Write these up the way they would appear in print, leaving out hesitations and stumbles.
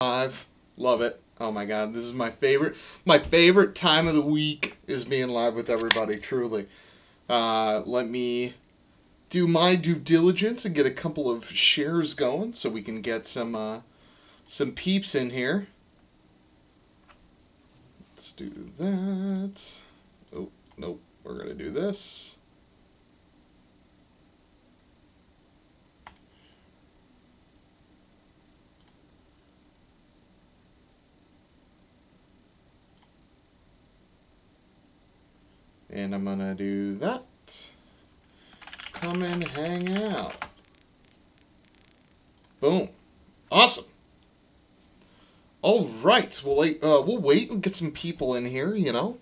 Live. Love it. Oh my god, this is my favorite time of the week is being live with everybody, truly. Let me do my due diligence and get a couple of shares going so we can get some peeps in here. Let's do that. Oh, nope, we're gonna do this. And I'm going to do that. Come and hang out. Boom. Awesome. All right. We'll wait and get some people in here, you know.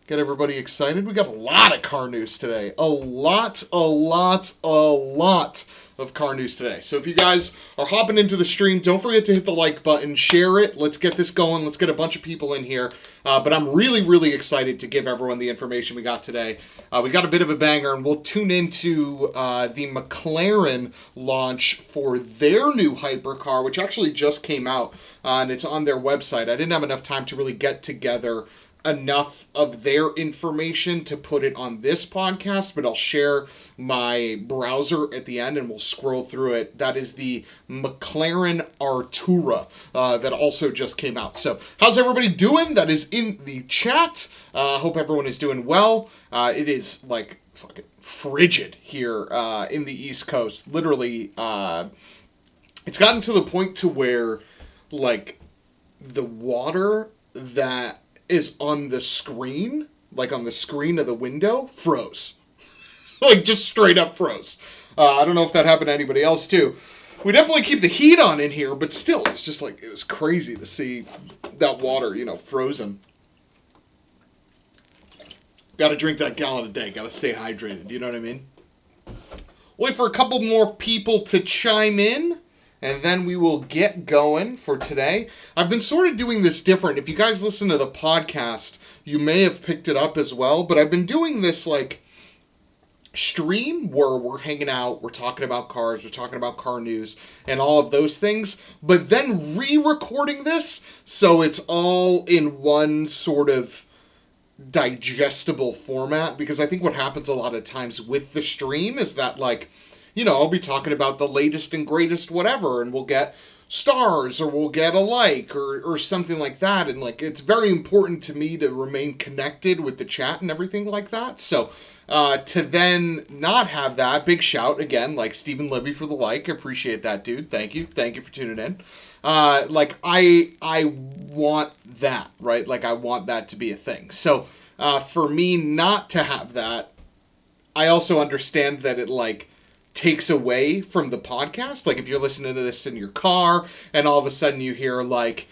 Get everybody excited. We got a lot of car news today. A lot of car news today. So if you guys are hopping into the stream, don't forget to hit the like button, share it. Let's get this going. Let's get a bunch of people in here. But I'm really excited to give everyone the information we got today. We got a bit of a banger, and we'll tune into the McLaren launch for their new hypercar, which actually just came out, and it's on their website. I didn't have enough time to really get together enough of their information to put it on this podcast, but I'll share my browser at the end and we'll scroll through it. That is the McLaren Artura that also just came out. So how's everybody doing? That is in the chat. Hope everyone is doing well. It is like fucking frigid here in the East Coast. Literally, it's gotten to the point to where like the water that is on the screen, like on the screen of the window, froze. Like, just straight up froze. I don't know if that happened to anybody else, too. We definitely keep the heat on in here, but still, it's just like, it was crazy to see that water, you know, frozen. Gotta drink that gallon a day. Gotta stay hydrated, you know what I mean? Wait for a couple more people to chime in, and then we will get going for today. I've been sort of doing this different. If you guys listen to the podcast, you may have picked it up as well. But I've been doing this, like, stream where we're hanging out, we're talking about cars, we're talking about car news, and all of those things. But then re-recording this so it's all in one sort of digestible format. Because I think what happens a lot of times with the stream is that, like, you know, I'll be talking about the latest and greatest whatever, and we'll get stars, or we'll get a like, or something like that. And, like, it's very important to me to remain connected with the chat and everything like that. So, to then not have that, big shout, again, like Stephen Libby for the like. I appreciate that, dude. Thank you. Thank you for tuning in. Like, I want that, right? Like, I want that to be a thing. So, for me not to have that, I also understand that it, like, takes away from the podcast. Like, if you're listening to this in your car and all of a sudden you hear, like,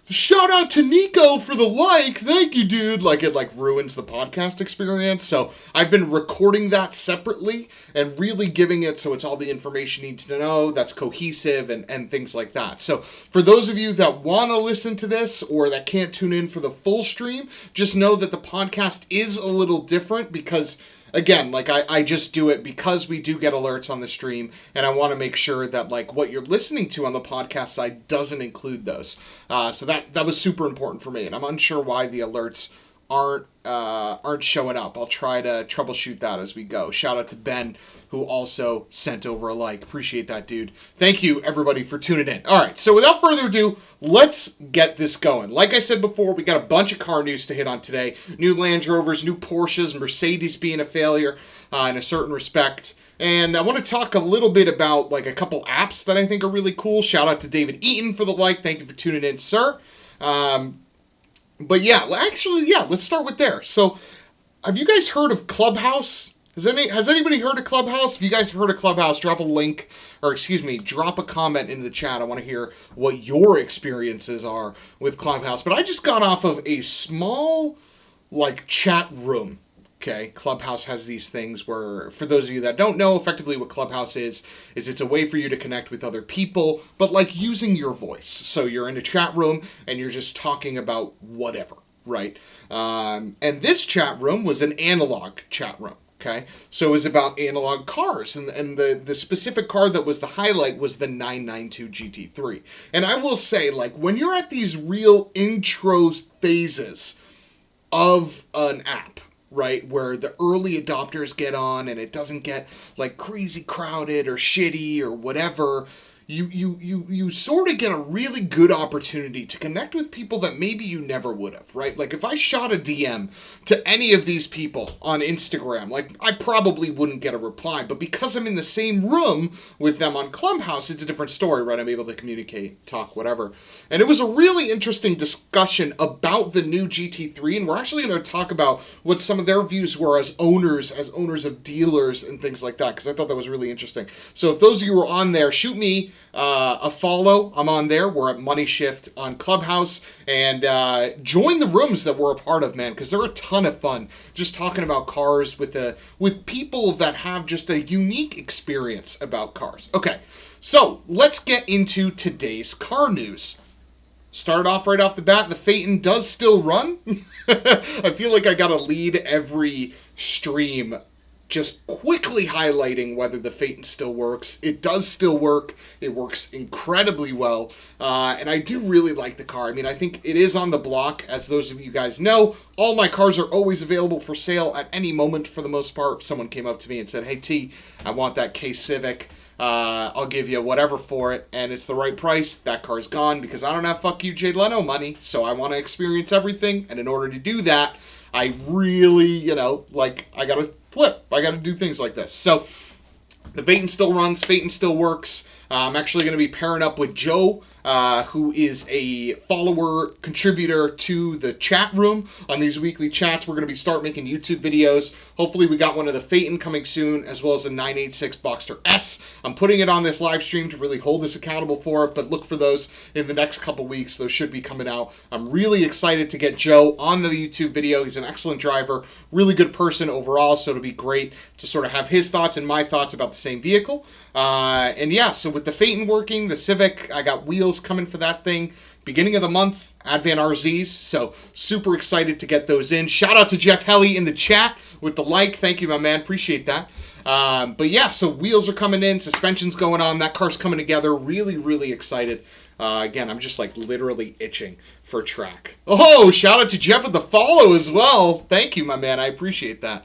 shout out to Nico for the like, thank you, dude, like, it, like, ruins the podcast experience. So I've been recording that separately and really giving it so it's all the information you need to know, that's cohesive, and things like that. So for those of you that want to listen to this or that can't tune in for the full stream, just know that the podcast is a little different because, again, like, I just do it because we do get alerts on the stream, and I want to make sure that, like, what you're listening to on the podcast side doesn't include those. So that was super important for me, and I'm unsure why the alerts aren't showing up. I'll try to troubleshoot that as we go. Shout out to Ben, who also sent over a like. Appreciate that, dude. Thank you, everybody, for tuning in. All right, so without further ado, let's get this going. Like I said before, we got a bunch of car news to hit on today. New Land Rovers, new Porsches, Mercedes being a failure in a certain respect. And I want to talk a little bit about, like, a couple apps that I think are really cool. Shout out to David Eaton for the like. Thank you for tuning in, sir. But yeah, actually, yeah, let's start with there. So, have you guys heard of Clubhouse? Has anybody heard of Clubhouse? If you guys have heard of Clubhouse, drop a link, or excuse me, drop a comment in the chat. I want to hear what your experiences are with Clubhouse. But I just got off of a small, like, chat room. Okay, Clubhouse has these things where, for those of you that don't know, effectively what Clubhouse is it's a way for you to connect with other people, but, like, using your voice. So you're in a chat room and you're just talking about whatever, right? And this chat room was an analog chat room. Okay, so it was about analog cars, and the specific car that was the highlight was the 992 GT3. And I will say, like, when you're at these real intro phases of an app, right, where the early adopters get on and it doesn't get like crazy crowded or shitty or whatever, you sort of get a really good opportunity to connect with people that maybe you never would have, right? Like if I shot a DM to any of these people on Instagram, like I probably wouldn't get a reply, but because I'm in the same room with them on Clubhouse, it's a different story, right? I'm able to communicate, talk, whatever. And it was a really interesting discussion about the new GT3, and we're actually going to talk about what some of their views were as owners of dealers and things like that, because I thought that was really interesting. So if those of you were on there, shoot me a follow. I'm on there. We're at Money Shift on Clubhouse, and join the rooms that we're a part of, man, because they're a ton of fun. Just talking about cars with people that have just a unique experience about cars. Okay, so let's get into today's car news. Start off right off the bat, the Phaeton does still run. I feel like I gotta lead every stream just quickly highlighting whether the Phaeton still works. It does still work. It works incredibly well. And I do really like the car. I mean, I think it is on the block. As those of you guys know, all my cars are always available for sale at any moment for the most part. If someone came up to me and said, hey, T, I want that K Civic. I'll give you whatever for it, and it's the right price. That car's gone because I don't have fuck you Jay Leno money, so I want to experience everything, and in order to do that, I really, I gotta flip. I gotta do things like this. So the Phaeton still runs. Phaeton still works. I'm actually going to be pairing up with Joe, who is a follower contributor to the chat room. On these weekly chats, we're going to start making YouTube videos. Hopefully we got one of the Phaeton coming soon, as well as a 986 Boxster S. I'm putting it on this live stream to really hold us accountable for it, but look for those in the next couple weeks. Those should be coming out. I'm really excited to get Joe on the YouTube video. He's an excellent driver, really good person overall, so it'll be great to sort of have his thoughts and my thoughts about the same vehicle. And yeah, so with the Phaeton working, the Civic, I got wheels coming for that thing. Beginning of the month, Advan RZs, so super excited to get those in. Shout out to Jeff Helly in the chat with the like. Thank you, my man. Appreciate that. But yeah, so wheels are coming in, suspension's going on, that car's coming together. Really, really excited. Again, I'm just like literally itching for track. Oh, shout out to Jeff with the follow as well. Thank you, my man. I appreciate that.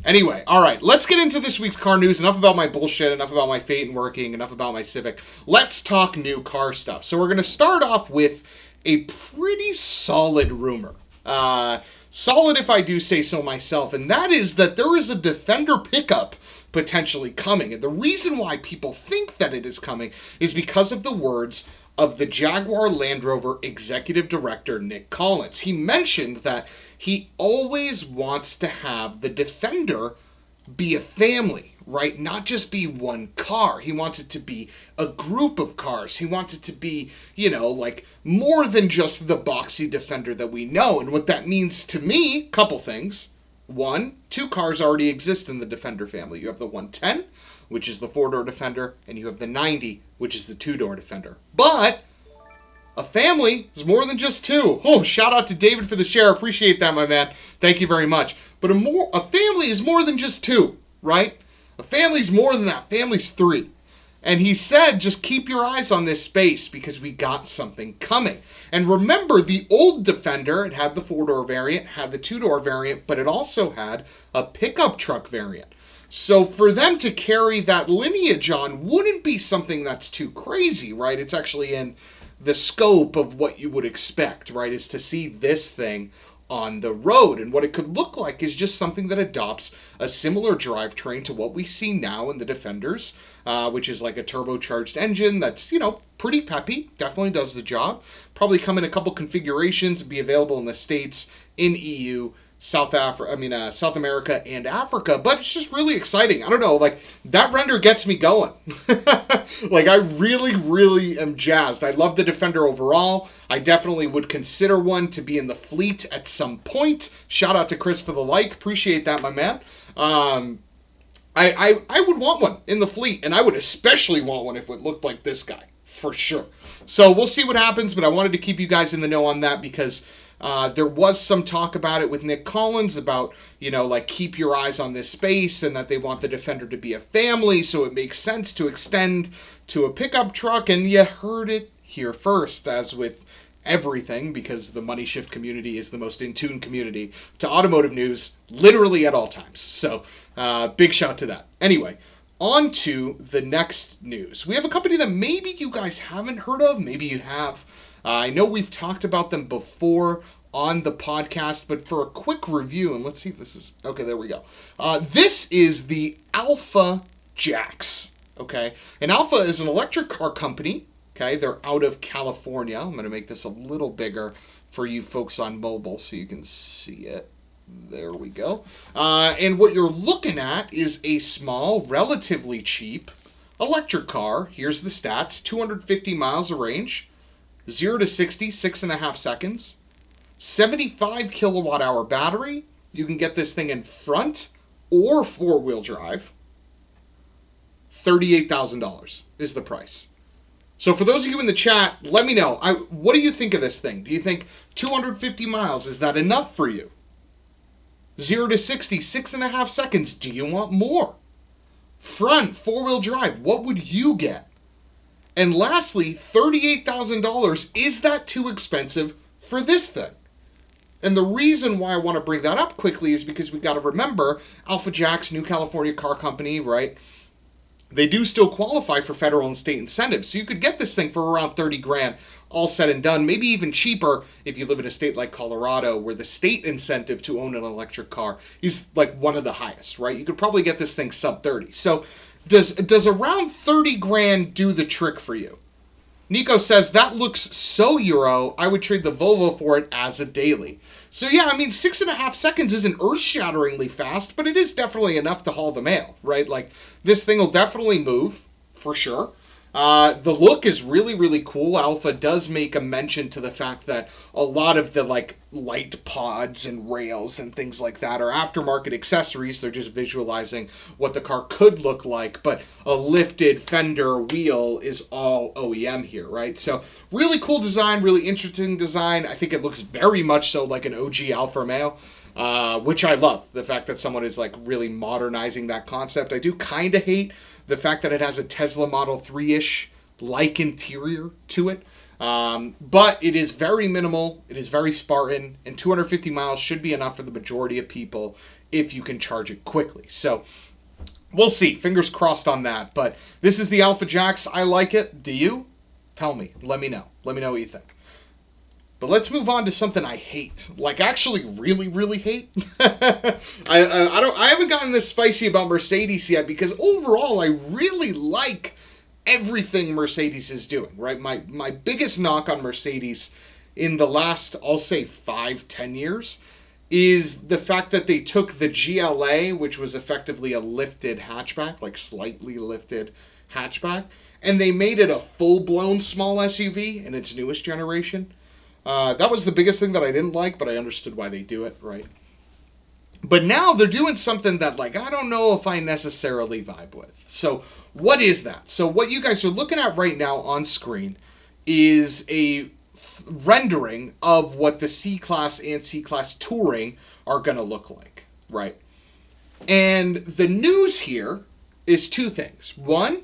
Anyway, all right, let's get into this week's car news. Enough about my bullshit, enough about my Phaeton working, enough about my Civic. Let's talk new car stuff. So we're going to start off with a pretty solid rumor. Solid if I do say so myself, and that is that there is a Defender pickup potentially coming. And the reason why people think that it is coming is because of the words of the Jaguar Land Rover executive director, Nick Collins. He mentioned that he always wants to have the Defender be a family, right? Not just be one car. He wants it to be a group of cars. He wants it to be, like more than just the boxy Defender that we know. And what that means to me, couple things. One, two cars already exist in the Defender family. You have the 110, which is the 4-door Defender, and you have the 90, which is the 2-door Defender. But a family is more than just two. Oh, shout out to David for the share. Appreciate that, my man. Thank you very much. But a family is more than just two, right? A family's more than that. Family's three. And he said, just keep your eyes on this space because we got something coming. And remember, the old Defender, it had the 4-door variant, had the 2-door variant, but it also had a pickup truck variant. So for them to carry that lineage on wouldn't be something that's too crazy, right? It's actually in the scope of what you would expect, right? Is to see this thing on the road. And what it could look like is just something that adopts a similar drivetrain to what we see now in the Defenders, which is like a turbocharged engine that's, pretty peppy, definitely does the job. Probably come in a couple configurations, be available in the States, in EU, South America and Africa, but it's just really exciting. I don't know, like, that render gets me going. Like, I really, really am jazzed. I love the Defender overall. I definitely would consider one to be in the fleet at some point. Shout out to Chris for the like. Appreciate that, my man. I would want one in the fleet, and I would especially want one if it looked like this guy, for sure. So we'll see what happens, but I wanted to keep you guys in the know on that because there was some talk about it with Nick Collins about, like keep your eyes on this space and that they want the Defender to be a family, so it makes sense to extend to a pickup truck, and you heard it here first, as with everything, because the Money Shift community is the most in tune community to automotive news literally at all times. So big shout to that. Anyway, on to the next news. We have a company that maybe you guys haven't heard of, maybe you have. I know we've talked about them before on the podcast, but for a quick review, and let's see if this is, okay, there we go. This is the Alpha Jax, okay? And Alpha is an electric car company, okay? They're out of California. I'm going to make this a little bigger for you folks on mobile so you can see it. There we go. And what you're looking at is a small, relatively cheap electric car. Here's the stats. 250 miles of range. 0 to 60, 6.5 seconds. 75 kilowatt hour battery. You can get this thing in front or four-wheel drive. $38,000 is the price. So for those of you in the chat, let me know. What do you think of this thing? Do you think 250 miles, is that enough for you? 0 to 60, 6.5 seconds. Do you want more? Front, four-wheel drive. What would you get? And lastly, $38,000. Is that too expensive for this thing? And the reason why I want to bring that up quickly is because we've got to remember Alpha Jax, New California car company, right? They do still qualify for federal and state incentives. So you could get this thing for around 30 grand, all said and done. Maybe even cheaper if you live in a state like Colorado, where the state incentive to own an electric car is like one of the highest, right? You could probably get this thing sub 30. So does around 30 grand do the trick for you? Nico says, that looks so Euro, I would trade the Volvo for it as a daily. So yeah, I mean, 6.5 seconds isn't earth-shatteringly fast, but it is definitely enough to haul the mail, right? Like, this thing will definitely move, for sure. The look is really, really cool. Alpha does make a mention to the fact that a lot of the, like, light pods and rails and things like that are aftermarket accessories. They're just visualizing what the car could look like, but a lifted fender wheel is all OEM here, right? So really cool design, really interesting design. I think it looks very much so like an OG Alfa Romeo, which I love. The fact that someone is, like, really modernizing that concept. I do kind of hate the fact that it has a Tesla Model 3-ish like interior to it. But it is very minimal, it is very Spartan, and 250 miles should be enough for the majority of people if you can charge it quickly. So we'll see. Fingers crossed on that. But this is the Alpha Jax. I like it. Do you? Tell me. Let me know. Let me know what you think. But let's move on to something I hate. Like, actually really, really hate. I haven't gotten this spicy about Mercedes yet, because overall I really like everything Mercedes is doing, right? My biggest knock on Mercedes in the last, I'll say 5-10 years, is the fact that they took the GLA, which was effectively a lifted hatchback, like slightly lifted hatchback, and they made it a full-blown small SUV in its newest generation. That was the biggest thing that I didn't like, but I understood why they do it, right? But now they're doing something that, like, I don't know if I necessarily vibe with. So what is that? So what you guys are looking at right now on screen is a rendering of what the C-Class and C-Class Touring are going to look like, right? And the news here is two things. One,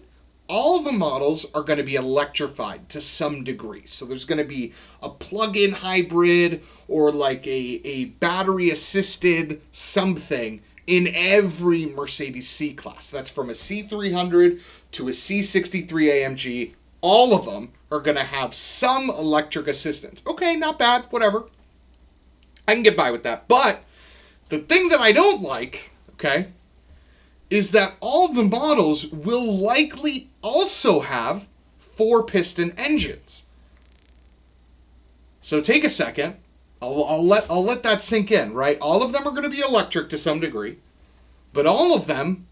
all of the models are going to be electrified to some degree. So there's going to be a plug-in hybrid or like a battery-assisted something in every Mercedes C-Class. That's from a C300 to a C63 AMG. All of them are going to have some electric assistance. Okay, not bad, whatever. I can get by with that. But the thing that I don't like, okay, is that all of the models will likely also have 4-piston engines. So take a second. I'll let that sink in, right? All of them are going to be electric to some degree, but all of them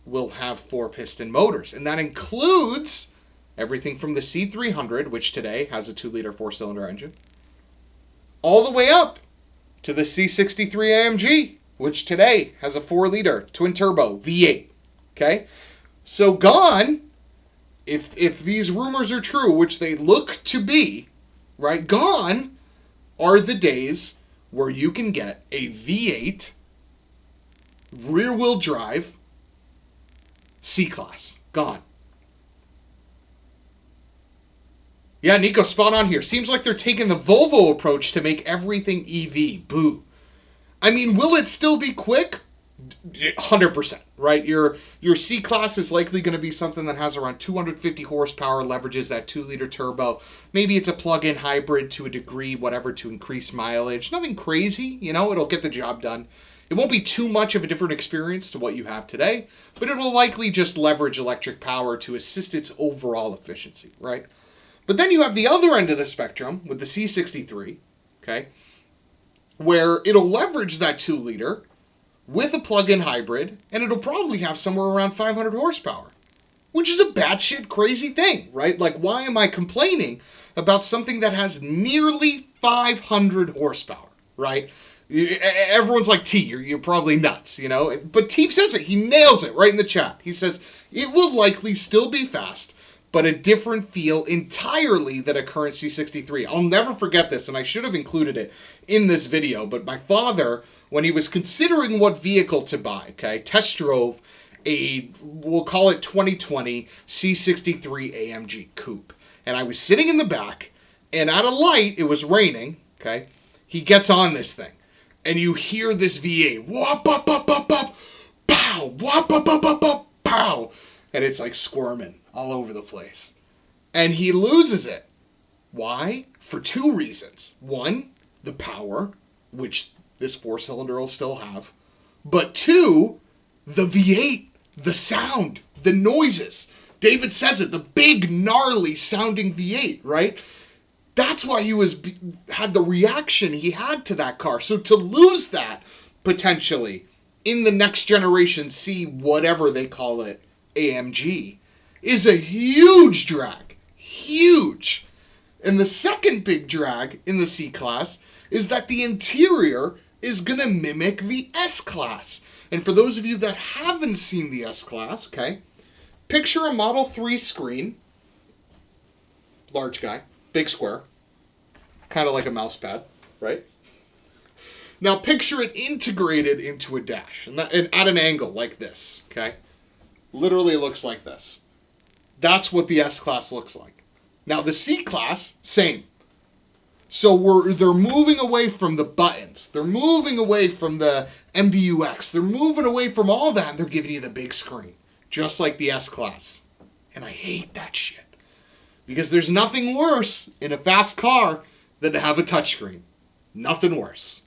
will have 4-piston motors, and that includes everything from the C300, which today has a 2-liter 4-cylinder engine, all the way up to the C63 AMG, which today has a 4-liter twin-turbo V8, okay? So gone if these rumors are true, which they look to be, right, gone are the days where you can get a V8 rear-wheel drive C-Class. Gone. Yeah, Nico, spot on here. Seems like they're taking the Volvo approach to make everything EV. Boo. I mean, will it still be quick? 100%, right? Your C-Class is likely going to be something that has around 250 horsepower, leverages that 2-liter turbo. Maybe it's a plug-in hybrid to a degree, whatever, to increase mileage. Nothing crazy, you know, it'll get the job done. It won't be too much of a different experience to what you have today, but it'll likely just leverage electric power to assist its overall efficiency, right? But then you have the other end of the spectrum with the C63, okay, where it'll leverage that 2-liter with a plug-in hybrid, and it'll probably have somewhere around 500 horsepower, which is a batshit crazy thing, right? Like, why am I complaining about something that has nearly 500 horsepower, right? Everyone's like, T, you're probably nuts, you know? But T says it. He nails it right in the chat. He says, it will likely still be fast, but a different feel entirely than a current C63. I'll never forget this, and I should have included it in this video, but my father, when he was considering what vehicle to buy, okay, test drove a, we'll call it 2020 C63 AMG Coupe. And I was sitting in the back, and at a light, it was raining, okay, he gets on this thing. And you hear this V8, wop, up, up, up, up, pow, wop, up, up, up, up, pow. And it's like squirming all over the place. And he loses it. Why? For two reasons. One, the power, which this 4-cylinder will still have. But two, the V8, the sound, the noises. David says it, the big, gnarly sounding V8, right? That's why he had the reaction he had to that car. So to lose that, potentially, in the next generation C, whatever they call it, AMG, is a huge drag. Huge. And the second big drag in the C-Class is that the interior is going to mimic the S-Class. And for those of you that haven't seen the S-Class, okay, picture a Model 3 screen. Large guy. Big square. Kind of like a mouse pad, right? Now picture it integrated into a dash. And at an angle like this, okay? Literally looks like this. That's what the S-Class looks like. Now the C-Class, same. So they're moving away from the buttons. They're moving away from the MBUX. They're moving away from all that, and they're giving you the big screen. Just like the S-Class. And I hate that shit. Because there's nothing worse in a fast car than to have a touchscreen. Nothing worse.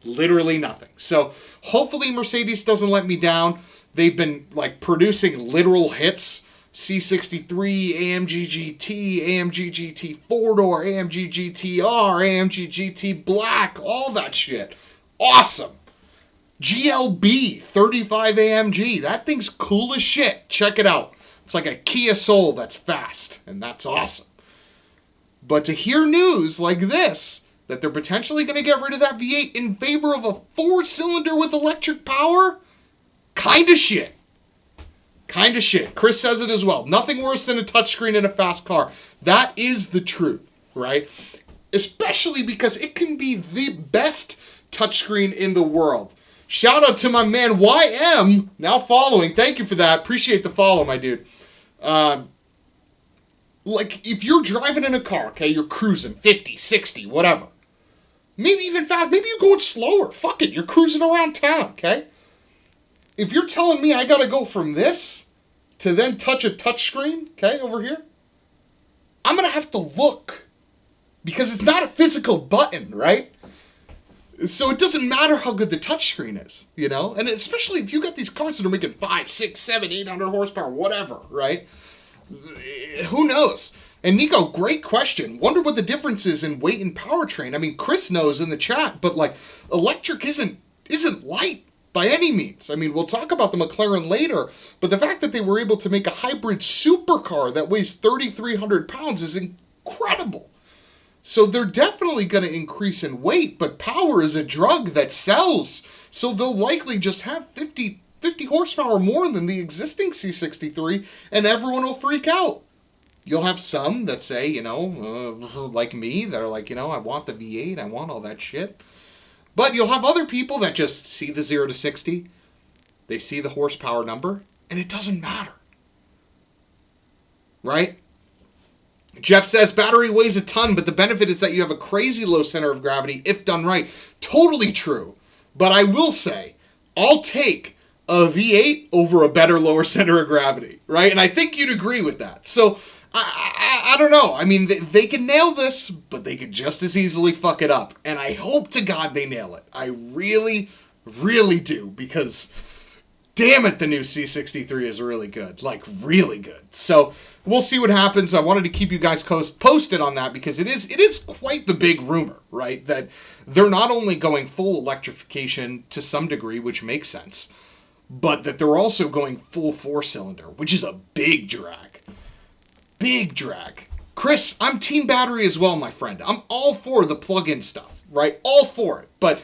Literally nothing. So hopefully Mercedes doesn't let me down. They've been like producing literal hits. C63, AMG GT, AMG GT 4-door, AMG GTR, AMG GT Black, all that shit. Awesome. GLB 35 AMG. That thing's cool as shit. Check it out. It's like a Kia Soul that's fast, and that's awesome. But to hear news like this, that they're potentially going to get rid of that V8 in favor of a 4-cylinder with electric power, kind of shit. Kind of shit. Chris says it as well. Nothing worse than a touchscreen in a fast car. That is the truth, right? Especially because it can be the best touchscreen in the world. Shout out to my man YM, now following. Thank you for that. Appreciate the follow, my dude. Like, if you're driving in a car, okay, you're cruising 50, 60, whatever. Maybe even fast. Maybe you're going slower. Fuck it. You're cruising around town, okay? If you're telling me I got to go from this to then touch a touchscreen, okay, over here, I'm going to have to look. Because it's not a physical button, right? So it doesn't matter how good the touchscreen is, you know? And especially if you got these cars that are making 5, 6, 7, 800 horsepower, whatever, right? Who knows? And Nico, great question. Wonder what the difference is in weight and powertrain. I mean, Chris knows in the chat, but like, electric isn't light by any means. I mean, we'll talk about the McLaren later, but the fact that they were able to make a hybrid supercar that weighs 3,300 pounds is incredible. So they're definitely going to increase in weight, but power is a drug that sells. So they'll likely just have 50 50 horsepower more than the existing C63, and everyone will freak out. You'll have some that say, you know, like me, that are like, you know, I want the V8, I want all that shit. But you'll have other people that just see the 0 to 60, they see the horsepower number, and it doesn't matter. Right? Jeff says, battery weighs a ton, but the benefit is that you have a crazy low center of gravity if done right. Totally true. But I will say, I'll take a V8 over a better lower center of gravity, right? And I think you'd agree with that. So, I don't know. I mean, they can nail this, but they could just as easily fuck it up. And I hope to God they nail it. I really, really do, because damn it, the new C63 is really good. Like, really good. So, we'll see what happens. I wanted to keep you guys posted on that, because it is quite the big rumor, right? That they're not only going full electrification to some degree, which makes sense, but that they're also going full 4-cylinder, which is a big drag. Big drag. Chris, I'm team battery as well, my friend. I'm all for the plug-in stuff, right? All for it. But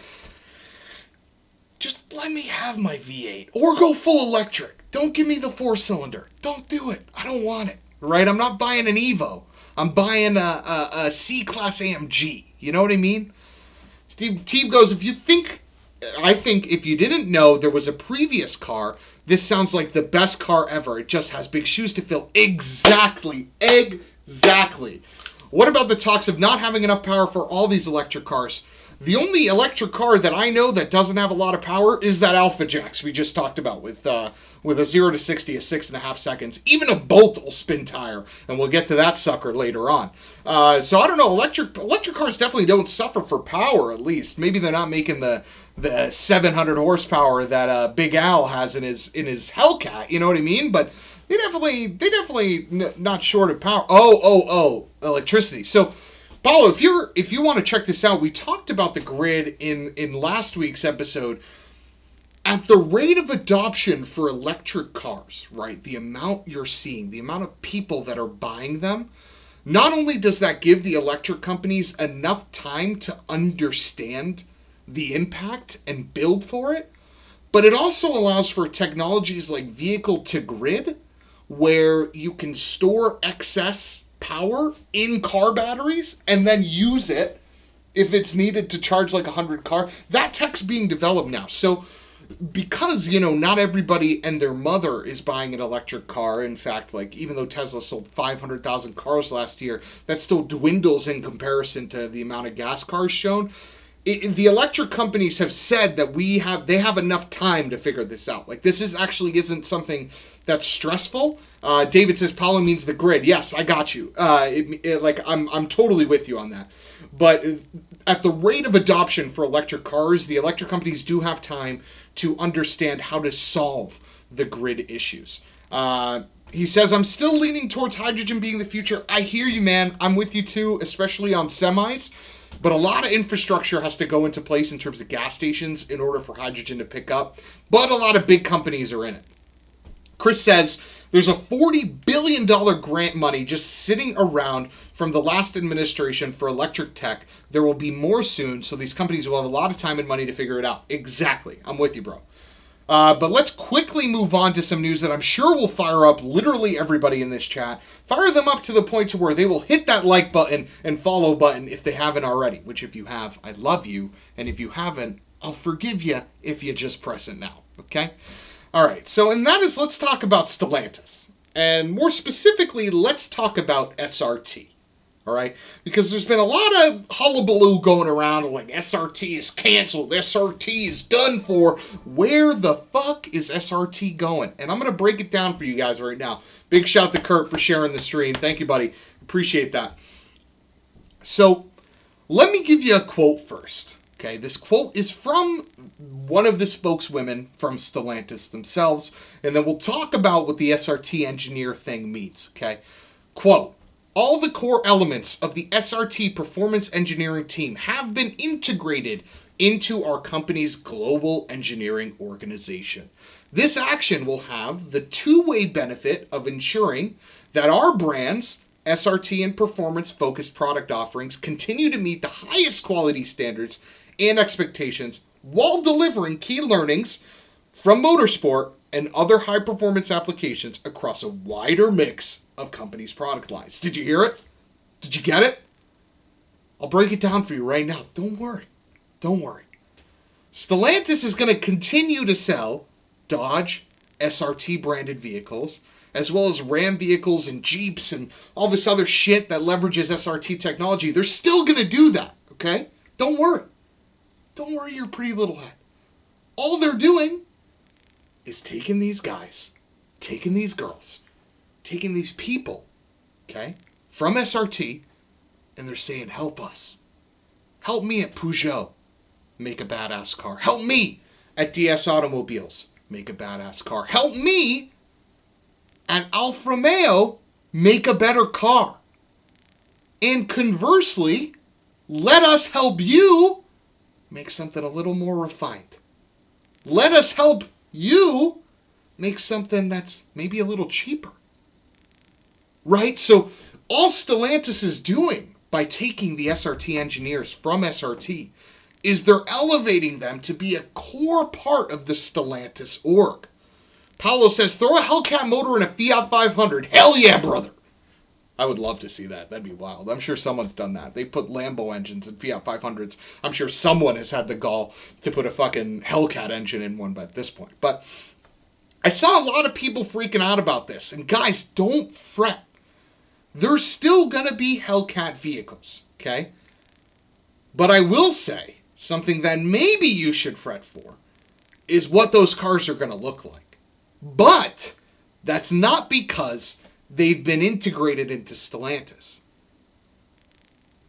just let me have my V8. Or go full electric. Don't give me the 4-cylinder. Don't do it. I don't want it, right? I'm not buying an Evo. I'm buying a C-Class AMG. You know what I mean? Steve goes, I think if you didn't know there was a previous car, this sounds like the best car ever. It just has big shoes to fill. Exactly. Exactly. What about the talks of not having enough power for all these electric cars? The only electric car that I know that doesn't have a lot of power is that Alpha Jax we just talked about with a 0 to 60 of 6.5 seconds. Even a Bolt will spin tire, and we'll get to that sucker later on. So I don't know. Electric cars definitely don't suffer for power, at least. Maybe they're not making the 700 horsepower that Big Al has in his Hellcat. You know what I mean? But they definitely not short of power. Oh, electricity. So, Paulo, if you want to check this out, we talked about the grid in last week's episode. At the rate of adoption for electric cars, right, the amount you're seeing, the amount of people that are buying them, not only does that give the electric companies enough time to understand the impact and build for it, but it also allows for technologies like vehicle to grid, where you can store excess power in car batteries and then use it if it's needed to charge like 100 car. That tech's being developed now. So because, you know, not everybody and their mother is buying an electric car. In fact, like, even though Tesla sold 500,000 cars last year, that still dwindles in comparison to the amount of gas cars shown. The electric companies have said that they have enough time to figure this out. Like, this isn't something that's stressful. David says Paulo means the grid. Yes, I got you. I'm totally with you on that. But at the rate of adoption for electric cars, the electric companies do have time to understand how to solve the grid issues. He says, I'm still leaning towards hydrogen being the future. I hear you, man. I'm with you too, especially on semis. But a lot of infrastructure has to go into place in terms of gas stations in order for hydrogen to pick up. But a lot of big companies are in it. Chris says, there's a $40 billion grant money just sitting around from the last administration for electric tech. There will be more soon, so these companies will have a lot of time and money to figure it out. Exactly. I'm with you, bro. But let's quickly move on to some news that I'm sure will fire up literally everybody in this chat. Fire them up to the point to where they will hit that like button and follow button if they haven't already. Which, if you have, I love you. And if you haven't, I'll forgive you if you just press it now. Okay? All right. So, and that is, let's talk about Stellantis. And more specifically, let's talk about SRT. All right? Because there's been a lot of hullabaloo going around, like SRT is canceled, SRT is done for. Where the fuck is SRT going? And I'm going to break it down for you guys right now. Big shout to Kurt for sharing the stream. Thank you, buddy. Appreciate that. So, let me give you a quote first. Okay, this quote is from one of the spokeswomen from Stellantis themselves, and then we'll talk about what the SRT engineer thing means. Okay, quote, all the core elements of the SRT performance engineering team have been integrated into our company's global engineering organization. This action will have the two-way benefit of ensuring that our brands, SRT and performance-focused product offerings, continue to meet the highest quality standards and expectations while delivering key learnings from motorsport and other high-performance applications across a wider mix of companies' product lines. Did you hear it? Did you get it? I'll break it down for you right now. Don't worry. Don't worry. Stellantis is going to continue to sell Dodge SRT branded vehicles, as well as Ram vehicles and Jeeps and all this other shit that leverages SRT technology. They're still going to do that, okay? Don't worry. Don't worry your pretty little head. All they're doing is taking these guys, taking these girls, taking these people, okay, from SRT, and they're saying, help us. Help me at Peugeot make a badass car. Help me at DS Automobiles make a badass car. Help me at Alfa Romeo make a better car. And conversely, let us help you make something a little more refined. Let us help you make something that's maybe a little cheaper. Right? So all Stellantis is doing by taking the SRT engineers from SRT is they're elevating them to be a core part of the Stellantis org. Paolo says, throw a Hellcat motor in a Fiat 500. Hell yeah, brother. I would love to see that. That'd be wild. I'm sure someone's done that. They put Lambo engines in Fiat 500s. I'm sure someone has had the gall to put a fucking Hellcat engine in one by this point. But I saw a lot of people freaking out about this. And guys, don't fret. There's still going to be Hellcat vehicles, okay? But I will say something that maybe you should fret for is what those cars are going to look like. But that's not because they've been integrated into Stellantis.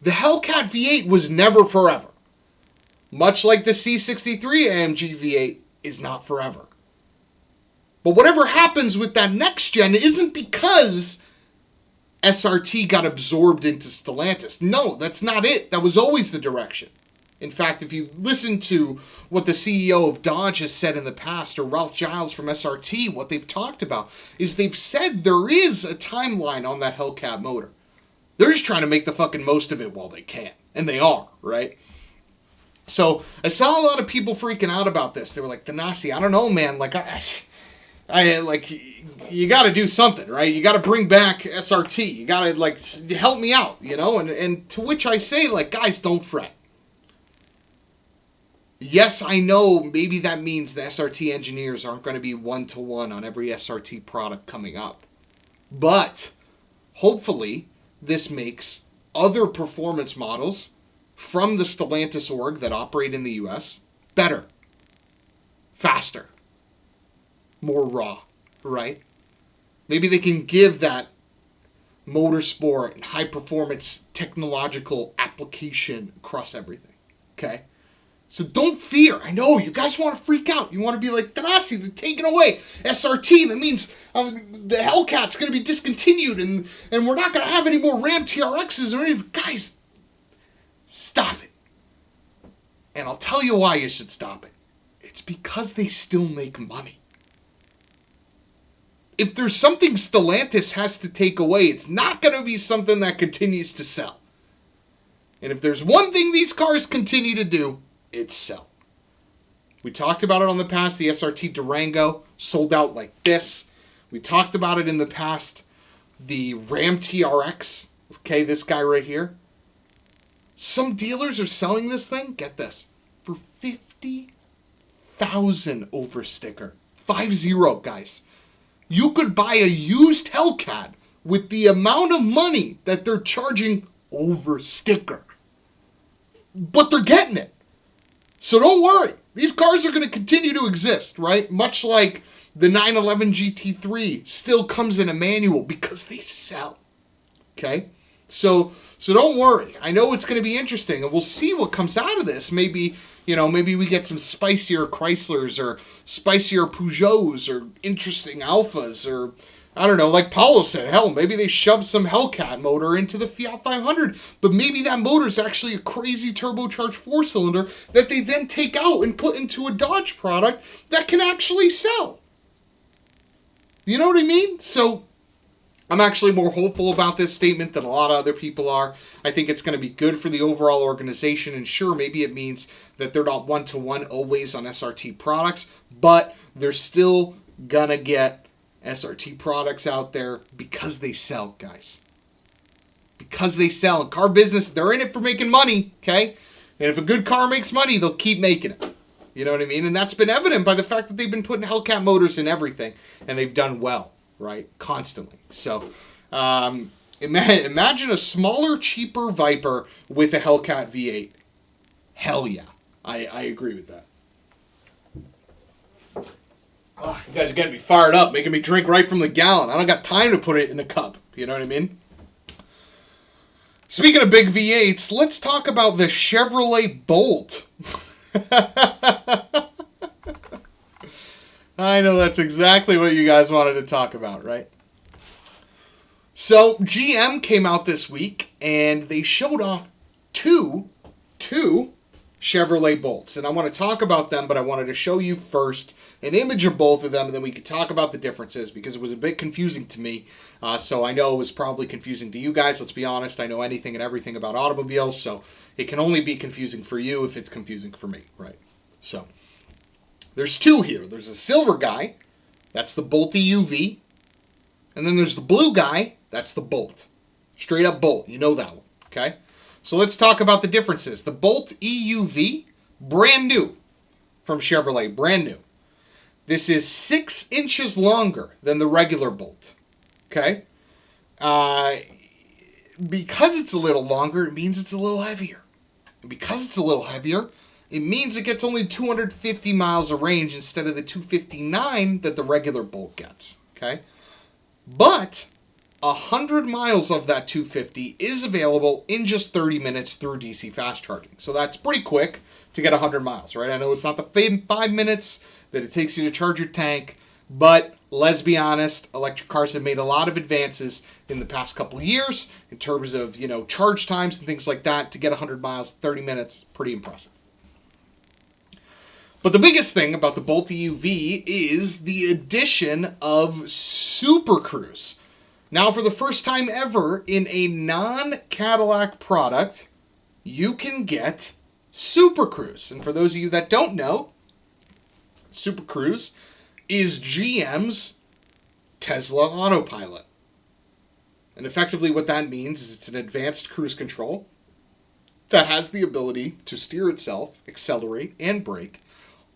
The Hellcat V8 was never forever. Much like the C63 AMG V8 is not forever. But whatever happens with that next gen isn't because SRT got absorbed into Stellantis. No, that's not it. That was always the direction. In fact, if you listen to what the CEO of Dodge has said in the past, or Ralph Giles from SRT, what they've talked about is they've said there is a timeline on that Hellcat motor. They're just trying to make the fucking most of it while they can. And they are, right? So I saw a lot of people freaking out about this. They were like, Thanasi, I don't know, man. Like, I like, you got to do something, right? You got to bring back SRT. You got to, like, help me out, you know? And to which I say, like, guys, don't fret. Yes, I know maybe that means the SRT engineers aren't going to be one-to-one on every SRT product coming up. But hopefully this makes other performance models from the Stellantis org that operate in the US better, faster, more raw, right? Maybe they can give that motorsport and high-performance technological application across everything, okay? So don't fear. I know, you guys want to freak out. You want to be like, Thanasi, they're taking away SRT. That means the Hellcat's going to be discontinued and we're not going to have any more Ram TRXs or anything. Guys, stop it. And I'll tell you why you should stop it. It's because they still make money. If there's something Stellantis has to take away, it's not going to be something that continues to sell. And if there's one thing these cars continue to do, it's sell. We talked about it on the past. The SRT Durango sold out like this. We talked about it in the past. The Ram TRX, okay, this guy right here. Some dealers are selling this thing, get this, for $50,000 over sticker. 50, guys. You could buy a used Hellcat with the amount of money that they're charging over sticker. But they're getting it. So don't worry. These cars are going to continue to exist, right? Much like the 911 GT3 still comes in a manual because they sell. Okay? So don't worry. I know it's going to be interesting, and we'll see what comes out of this. Maybe, maybe we get some spicier Chryslers or spicier Peugeots or interesting Alphas or, I don't know, like Paulo said, hell, maybe they shove some Hellcat motor into the Fiat 500, but maybe that motor is actually a crazy turbocharged four-cylinder that they then take out and put into a Dodge product that can actually sell. You know what I mean? So I'm actually more hopeful about this statement than a lot of other people are. I think it's going to be good for the overall organization, and sure, maybe it means that they're not one-to-one always on SRT products, but they're still going to get SRT products out there because they sell, guys. Because they sell. In car business, they're in it for making money, okay? And if a good car makes money, they'll keep making it. You know what I mean? And that's been evident by the fact that they've been putting Hellcat motors in everything, and they've done well, right? Constantly. So, imagine a smaller, cheaper Viper with a Hellcat V8. Hell yeah. I agree with that. Oh, you guys are getting me fired up, making me drink right from the gallon. I don't got time to put it in a cup. You know what I mean? Speaking of big V8s, let's talk about the Chevrolet Bolt. I know that's exactly what you guys wanted to talk about, right? So, GM came out this week, and they showed off two Chevrolet Bolts. And I want to talk about them, but I wanted to show you first an image of both of them, and then we could talk about the differences, because it was a bit confusing to me. So I know it was probably confusing to you guys. Let's be honest. I know anything and everything about automobiles, so it can only be confusing for you if it's confusing for me, right? So, there's two here. There's a silver guy. That's the Bolt EUV. And then there's the blue guy. That's the Bolt. Straight up Bolt. You know that one, okay? So let's talk about the differences. The Bolt EUV, brand new from Chevrolet, brand new. This is 6 inches longer than the regular Bolt, okay? Because it's a little longer, it means it's a little heavier. And because it's a little heavier, it means it gets only 250 miles of range instead of the 259 that the regular Bolt gets, okay? But 100 miles of that 250 is available in just 30 minutes through DC fast charging. So that's pretty quick to get 100 miles, right? I know it's not the 5 minutes that it takes you to charge your tank, but let's be honest, electric cars have made a lot of advances in the past couple of years in terms of, you know, charge times and things like that. To get 100 miles, 30 minutes, pretty impressive. But the biggest thing about the Bolt EUV is the addition of Super Cruise. Now, for the first time ever in a non-Cadillac product, you can get Super Cruise. And for those of you that don't know, Super Cruise is GM's Tesla Autopilot. And effectively what that means is it's an advanced cruise control that has the ability to steer itself, accelerate, and brake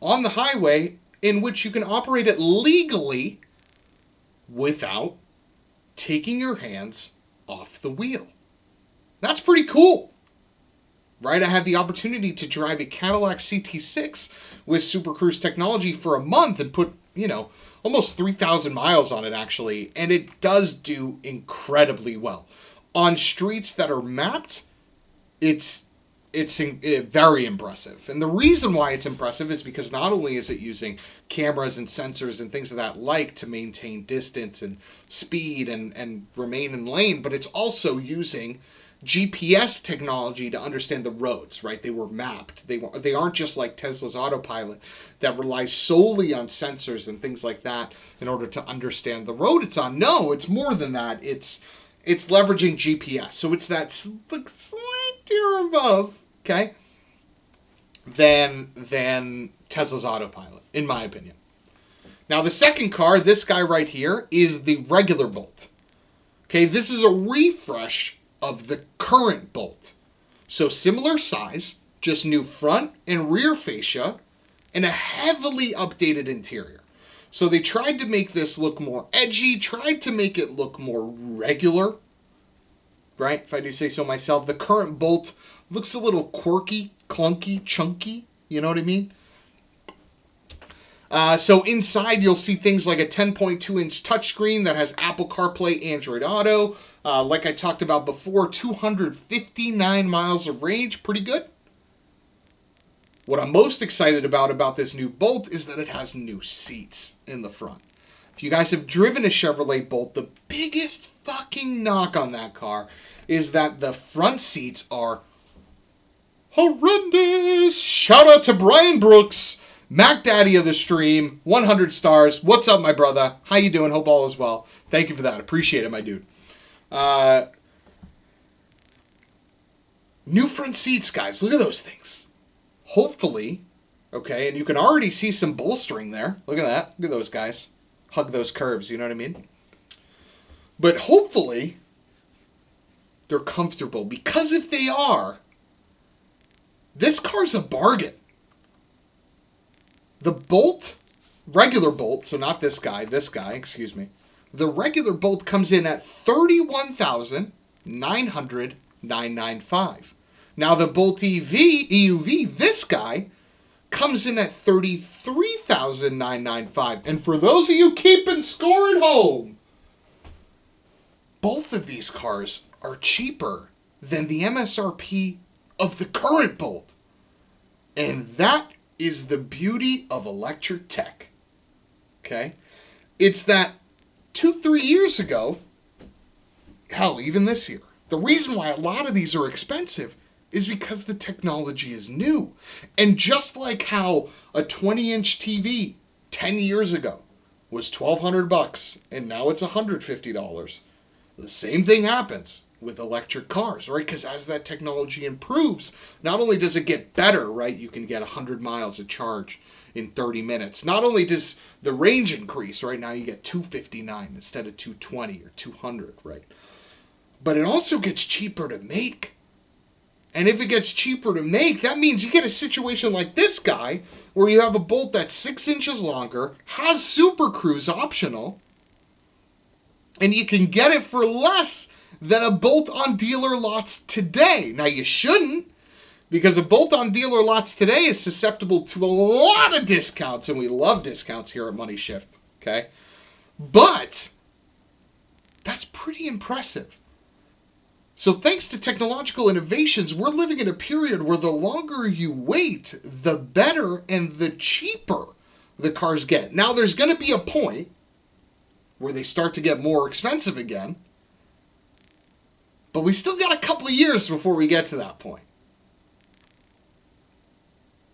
on the highway, in which you can operate it legally without taking your hands off the wheel. That's pretty cool, right? I had the opportunity to drive a Cadillac CT6 with Super Cruise technology for a month and put, you know, almost 3,000 miles on it, actually, and it does do incredibly well. On streets that are mapped, it's very impressive. And the reason why it's impressive is because not only is it using cameras and sensors and things of that like to maintain distance and speed and remain in lane, but it's also using GPS technology to understand the roads, right? They were mapped. They aren't just like Tesla's Autopilot that relies solely on sensors and things like that in order to understand the road it's on. No, it's more than that. It's leveraging GPS. So it's that slight tier above, okay, than Tesla's Autopilot, in my opinion. Now, the second car, this guy right here, is the regular Bolt. Okay, this is a refresh of the current Bolt. So similar size, just new front and rear fascia, and a heavily updated interior. So they tried to make this look more edgy, tried to make it look more regular, right? If I do say so myself. The current Bolt looks a little quirky, clunky, chunky, you know what I mean? So inside you'll see things like a 10.2-inch touchscreen that has Apple CarPlay, Android Auto. Like I talked about before, 259 miles of range, pretty good. What I'm most excited about this new Bolt is that it has new seats in the front. If you guys have driven a Chevrolet Bolt, the biggest fucking knock on that car is that the front seats are horrendous. Shout out to Brian Brooks. Mac Daddy of the stream, 100 stars. What's up, my brother? How you doing? Hope all is well. Thank you for that. Appreciate it, my dude. New front seats, guys. Look at those things. Hopefully, okay, and you can already see some bolstering there. Look at that. Look at those guys. Hug those curves, you know what I mean? But hopefully, they're comfortable. Because if they are, this car's a bargain. The Bolt, regular Bolt, so not this guy, excuse me. The regular Bolt comes in at $31,995. Now the Bolt EUV, this guy, comes in at $33,995. And for those of you keeping score at home, both of these cars are cheaper than the MSRP of the current Bolt. And that is the beauty of electric tech. Okay? It's that 2-3 years ago, hell, even this year, the reason why a lot of these are expensive is because the technology is new. And just like how a 20-inch TV 10 years ago was $1,200 and now it's $150, the same thing happens with electric cars, right? Because as that technology improves, not only does it get better, right? You can get 100 miles of charge in 30 minutes. Not only does the range increase, right? Now you get 259 instead of 220 or 200, right? But it also gets cheaper to make. And if it gets cheaper to make, that means you get a situation like this guy, where you have a Bolt that's 6 inches longer, has Super Cruise optional, and you can get it for less than a Bolt on dealer lots today. Now, you shouldn't, because a Bolt on dealer lots today is susceptible to a lot of discounts, and we love discounts here at Money Shift, okay? But that's pretty impressive. So thanks to technological innovations, we're living in a period where the longer you wait, the better and the cheaper the cars get. Now, there's going to be a point where they start to get more expensive again, but we still got a couple of years before we get to that point.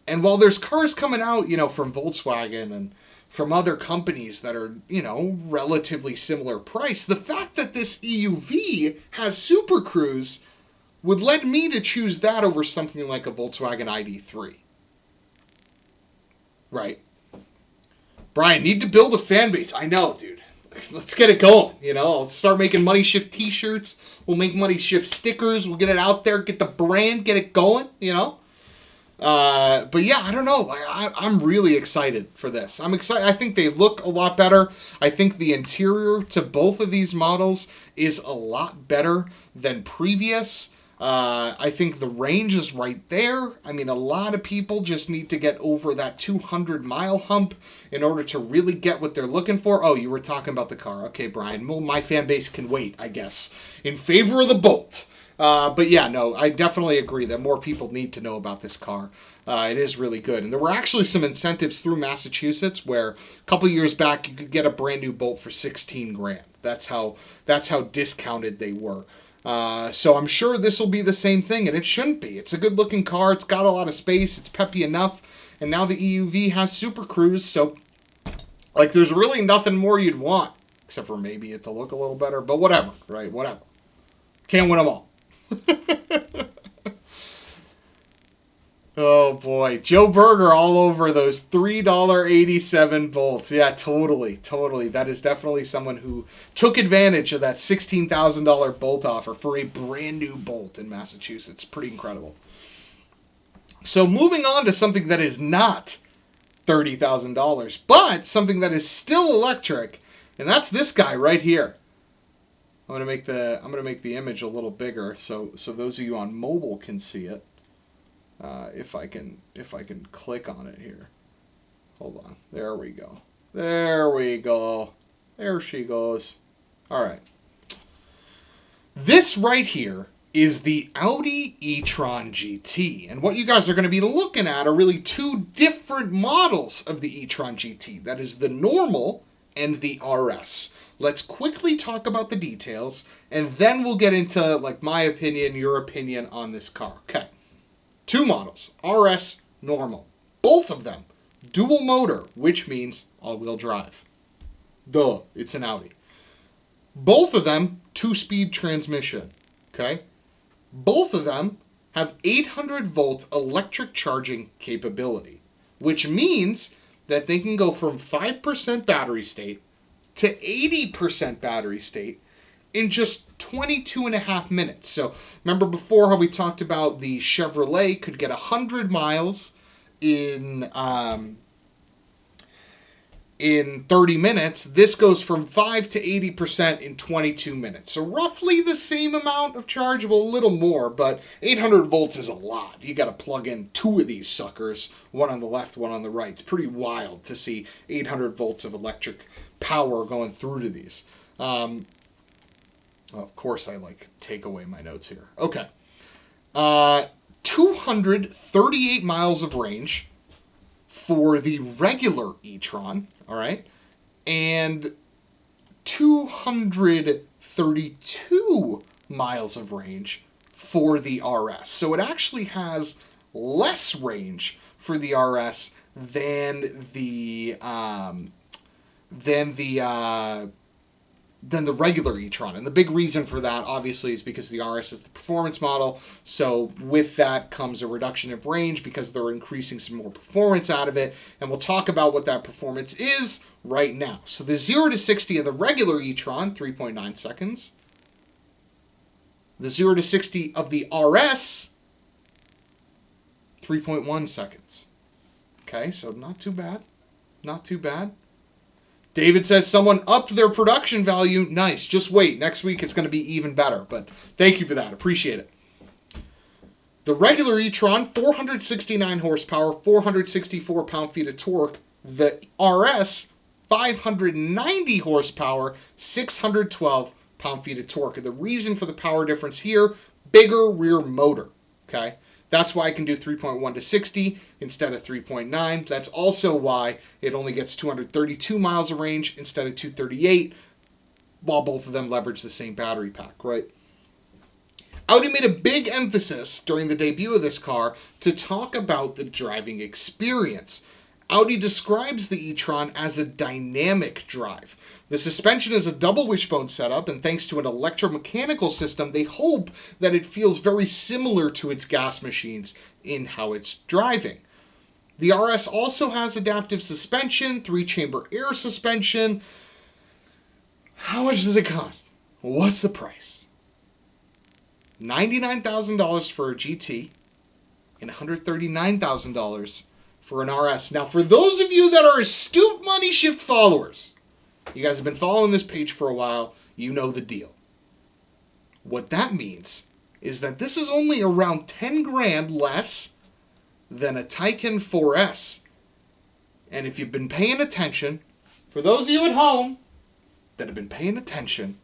And while there's cars coming out, you know, from Volkswagen and from other companies that are, you know, relatively similar price, the fact that this EUV has Super Cruise would lead me to choose that over something like a Volkswagen ID3. Right? Brian, need to build a fan base. I know, dude. Let's get it going, you know. I'll start making Money Shift t-shirts. We'll make Money Shift stickers. We'll get it out there, get the brand, get it going, you know. But yeah, I don't know. Like, I'm really excited for this. I'm excited. I think they look a lot better. I think the interior to both of these models is a lot better than previous. I think the range is right there. I mean, a lot of people just need to get over that 200-mile hump in order to really get what they're looking for. Oh, you were talking about the car. Okay, Brian. Well, my fan base can wait, I guess, in favor of the Bolt. But yeah, no, I definitely agree that more people need to know about this car. It is really good. And there were actually some incentives through Massachusetts where a couple years back you could get a brand new Bolt for 16 grand. That's how discounted they were. So I'm sure this will be the same thing, and it shouldn't be. It's a good looking car. It's got a lot of space. It's peppy enough. And now the EUV has Super Cruise. So like there's really nothing more you'd want, except for maybe it to look a little better. But whatever, right? Whatever. Can't win them all. Oh boy, Joe Berger all over those $3.87 Bolts. Yeah, totally. That is definitely someone who took advantage of that $16,000 Bolt offer for a brand new Bolt in Massachusetts. Pretty incredible. So moving on to something that is not $30,000, but something that is still electric, and that's this guy right here. I'm gonna make the image a little bigger so those of you on mobile can see it. If I can click on it here. Hold on. There we go. There she goes. All right. This right here is the Audi E-Tron Gt. And what you guys are going to be looking at are really two different models of the E-Tron Gt. That is the normal and the RS. Let's quickly talk about the details, and then we'll get into, like, my opinion, your opinion on this car. Okay. Two models, RS, normal. Both of them dual motor, which means all-wheel drive. Duh, it's an Audi. Both of them, 2-speed transmission, okay? Both of them have 800-volt electric charging capability, which means that they can go from 5% battery state to 80% battery state in just 22.5 minutes. So remember before how we talked about the Chevrolet could get 100 miles in 30 minutes. This goes from 5 to 80% in 22 minutes. So roughly the same amount of charge, well, a little more, but 800 volts is a lot. You got to plug in 2 of these suckers, one on the left, one on the right. It's pretty wild to see 800 volts of electric power going through to these. Well, of course, I take away my notes here. Okay. 238 miles of range for the regular e-tron, all right, and 232 miles of range for the RS. So it actually has less range for the RS than the regular e-tron. And the big reason for that, obviously, is because the RS is the performance model. So with that comes a reduction of range because they're increasing some more performance out of it. And we'll talk about what that performance is right now. So the 0 to 60 of the regular e-tron, 3.9 seconds. The 0 to 60 of the RS, 3.1 seconds. Okay, so not too bad. Not too bad. David says someone upped their production value. Nice. Just wait. Next week it's going to be even better. But thank you for that. Appreciate it. The regular e-tron, 469 horsepower, 464 pound-feet of torque. The RS, 590 horsepower, 612 pound-feet of torque. And the reason for the power difference here, bigger rear motor. Okay? That's why I can do 3.1 to 60 instead of 3.9. That's also why it only gets 232 miles of range instead of 238, while both of them leverage the same battery pack, right? Audi made a big emphasis during the debut of this car to talk about the driving experience. Audi describes the e-tron as a dynamic drive. The suspension is a double wishbone setup, and thanks to an electromechanical system, they hope that it feels very similar to its gas machines in how it's driving. The RS also has adaptive suspension, 3-chamber air suspension. How much does it cost? What's the price? $99,000 for a GT and $139,000 for an RS. Now, for those of you that are astute Money Shift followers, you guys have been following this page for a while, you know the deal. What that means is that this is only around 10 grand less than a Taycan 4S. And if you've been paying attention, for those of you at home that have been paying attention,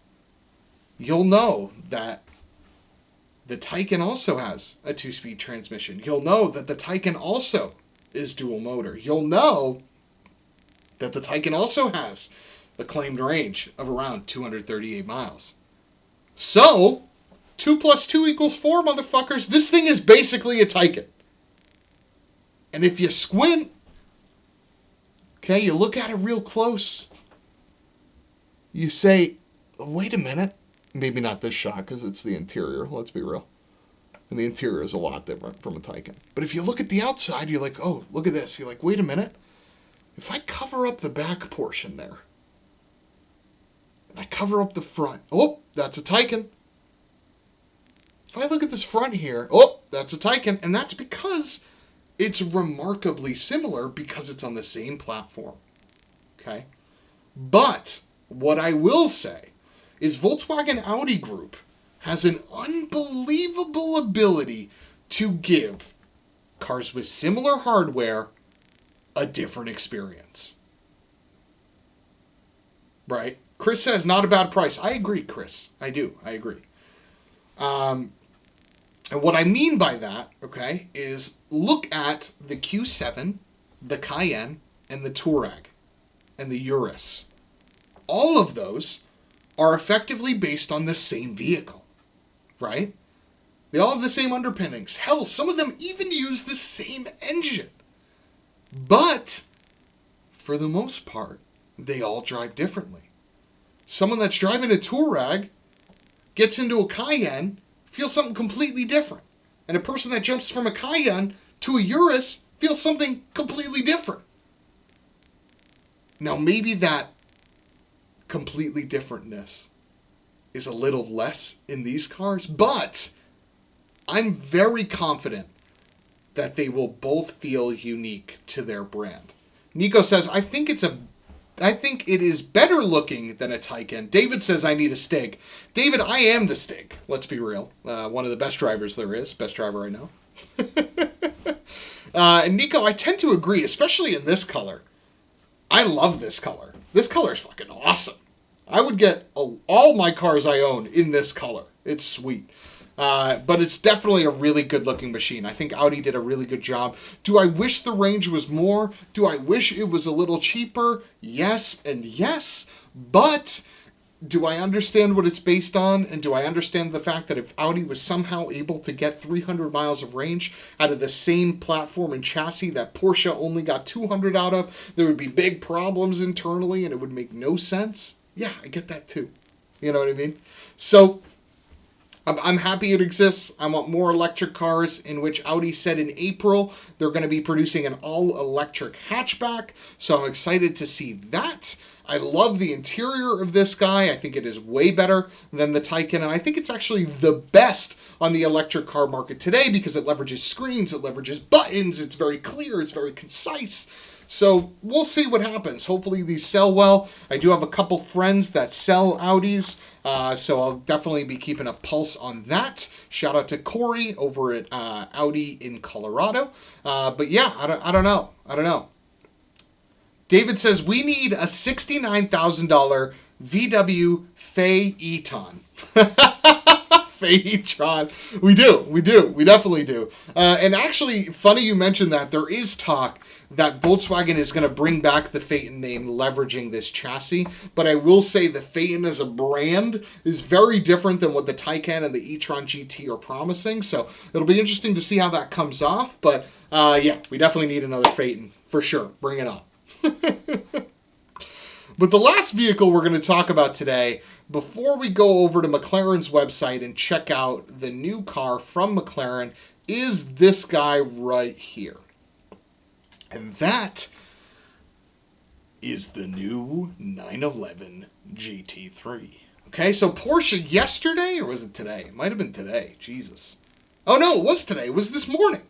you'll know that the Taycan also has a 2-speed transmission. You'll know that the Taycan also is dual motor. You'll know that the Taycan also has a claimed range of around 238 miles. So, 2 plus 2 equals 4, motherfuckers. This thing is basically a Taycan. And if you squint, okay, you look at it real close, you say, wait a minute. Maybe not this shot because it's the interior, let's be real. And the interior is a lot different from a Taycan. But if you look at the outside, you're like, oh, look at this. You're like, wait a minute. If I cover up the back portion there, and I cover up the front, oh, that's a Taycan. If I look at this front here, oh, that's a Taycan. And that's because it's remarkably similar because it's on the same platform. Okay? But what I will say is Volkswagen Audi Group has an unbelievable ability to give cars with similar hardware a different experience. Right? Chris says, not a bad price. I agree, Chris. I do. I agree. And what I mean by that, okay, is look at the Q7, the Cayenne, and the Touareg, and the Urus. All of those are effectively based on the same vehicle, right? They all have the same underpinnings. Hell, some of them even use the same engine. But for the most part, they all drive differently. Someone that's driving a Touareg gets into a Cayenne, feels something completely different. And a person that jumps from a Cayenne to a Urus feels something completely different. Now, maybe that completely differentness is a little less in these cars, but I'm very confident that they will both feel unique to their brand. Nico says, I think it is better looking than a Taycan. David says, I need a Stig. David, I am the Stig. Let's be real. One of the best drivers there is. Best driver I know. And Nico, I tend to agree, especially in this color. I love this color. This color is fucking awesome. I would get all my cars I own in this color. It's sweet. But it's definitely a really good looking machine. I think Audi did a really good job. Do I wish the range was more? Do I wish it was a little cheaper? Yes and yes. But do I understand what it's based on? And do I understand the fact that if Audi was somehow able to get 300 miles of range out of the same platform and chassis that Porsche only got 200 out of, there would be big problems internally and it would make no sense? Yeah, I get that too. You know what I mean? So I'm happy it exists. I want more electric cars, in which Audi said in April they're going to be producing an all-electric hatchback. So I'm excited to see that. I love the interior of this guy. I think it is way better than the Taycan, and I think it's actually the best on the electric car market today because it leverages screens, it leverages buttons, it's very clear, it's very concise. So we'll see what happens. Hopefully these sell well. I do have a couple friends that sell Audis, so I'll definitely be keeping a pulse on that. Shout out to Corey over at Audi in Colorado. But yeah, I don't know. David says, we need a $69,000 VW Fay E-Tron. Fay E-Tron. We definitely do. And actually, funny you mentioned that. There is talk that Volkswagen is going to bring back the Phaeton name leveraging this chassis. But I will say the Phaeton as a brand is very different than what the Taycan and the E-Tron GT are promising. So it'll be interesting to see how that comes off. But yeah, we definitely need another Phaeton for sure. Bring it on. But the last vehicle we're going to talk about today, before we go over to McLaren's website and check out the new car from McLaren, is this guy right here. And that is the new 911 GT3. Okay, so Porsche yesterday, or was it today? It might have been today. Jesus. Oh no, it was today. It was this morning.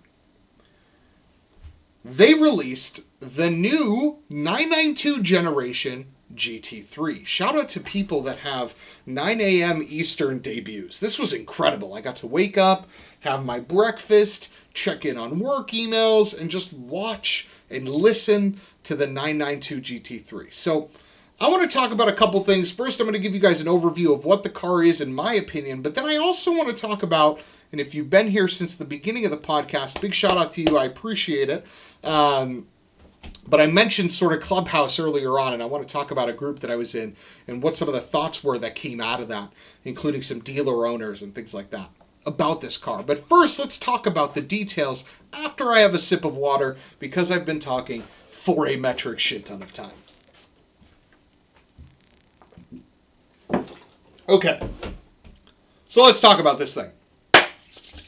They released the new 992 generation GT3. Shout out to people that have 9 a.m. Eastern debuts. This was incredible. I got to wake up, have my breakfast, check in on work emails, and just watch and listen to the 992 GT3. So I want to talk about a couple things. First, I'm going to give you guys an overview of what the car is in my opinion, but then I also want to talk about, and if you've been here since the beginning of the podcast, big shout out to you. I appreciate it. But I mentioned sort of Clubhouse earlier on, and I want to talk about a group that I was in and what some of the thoughts were that came out of that, including some dealer owners and things like that about this car. But first, let's talk about the details after I have a sip of water, because I've been talking for a metric shit ton of time. Okay, so let's talk about this thing,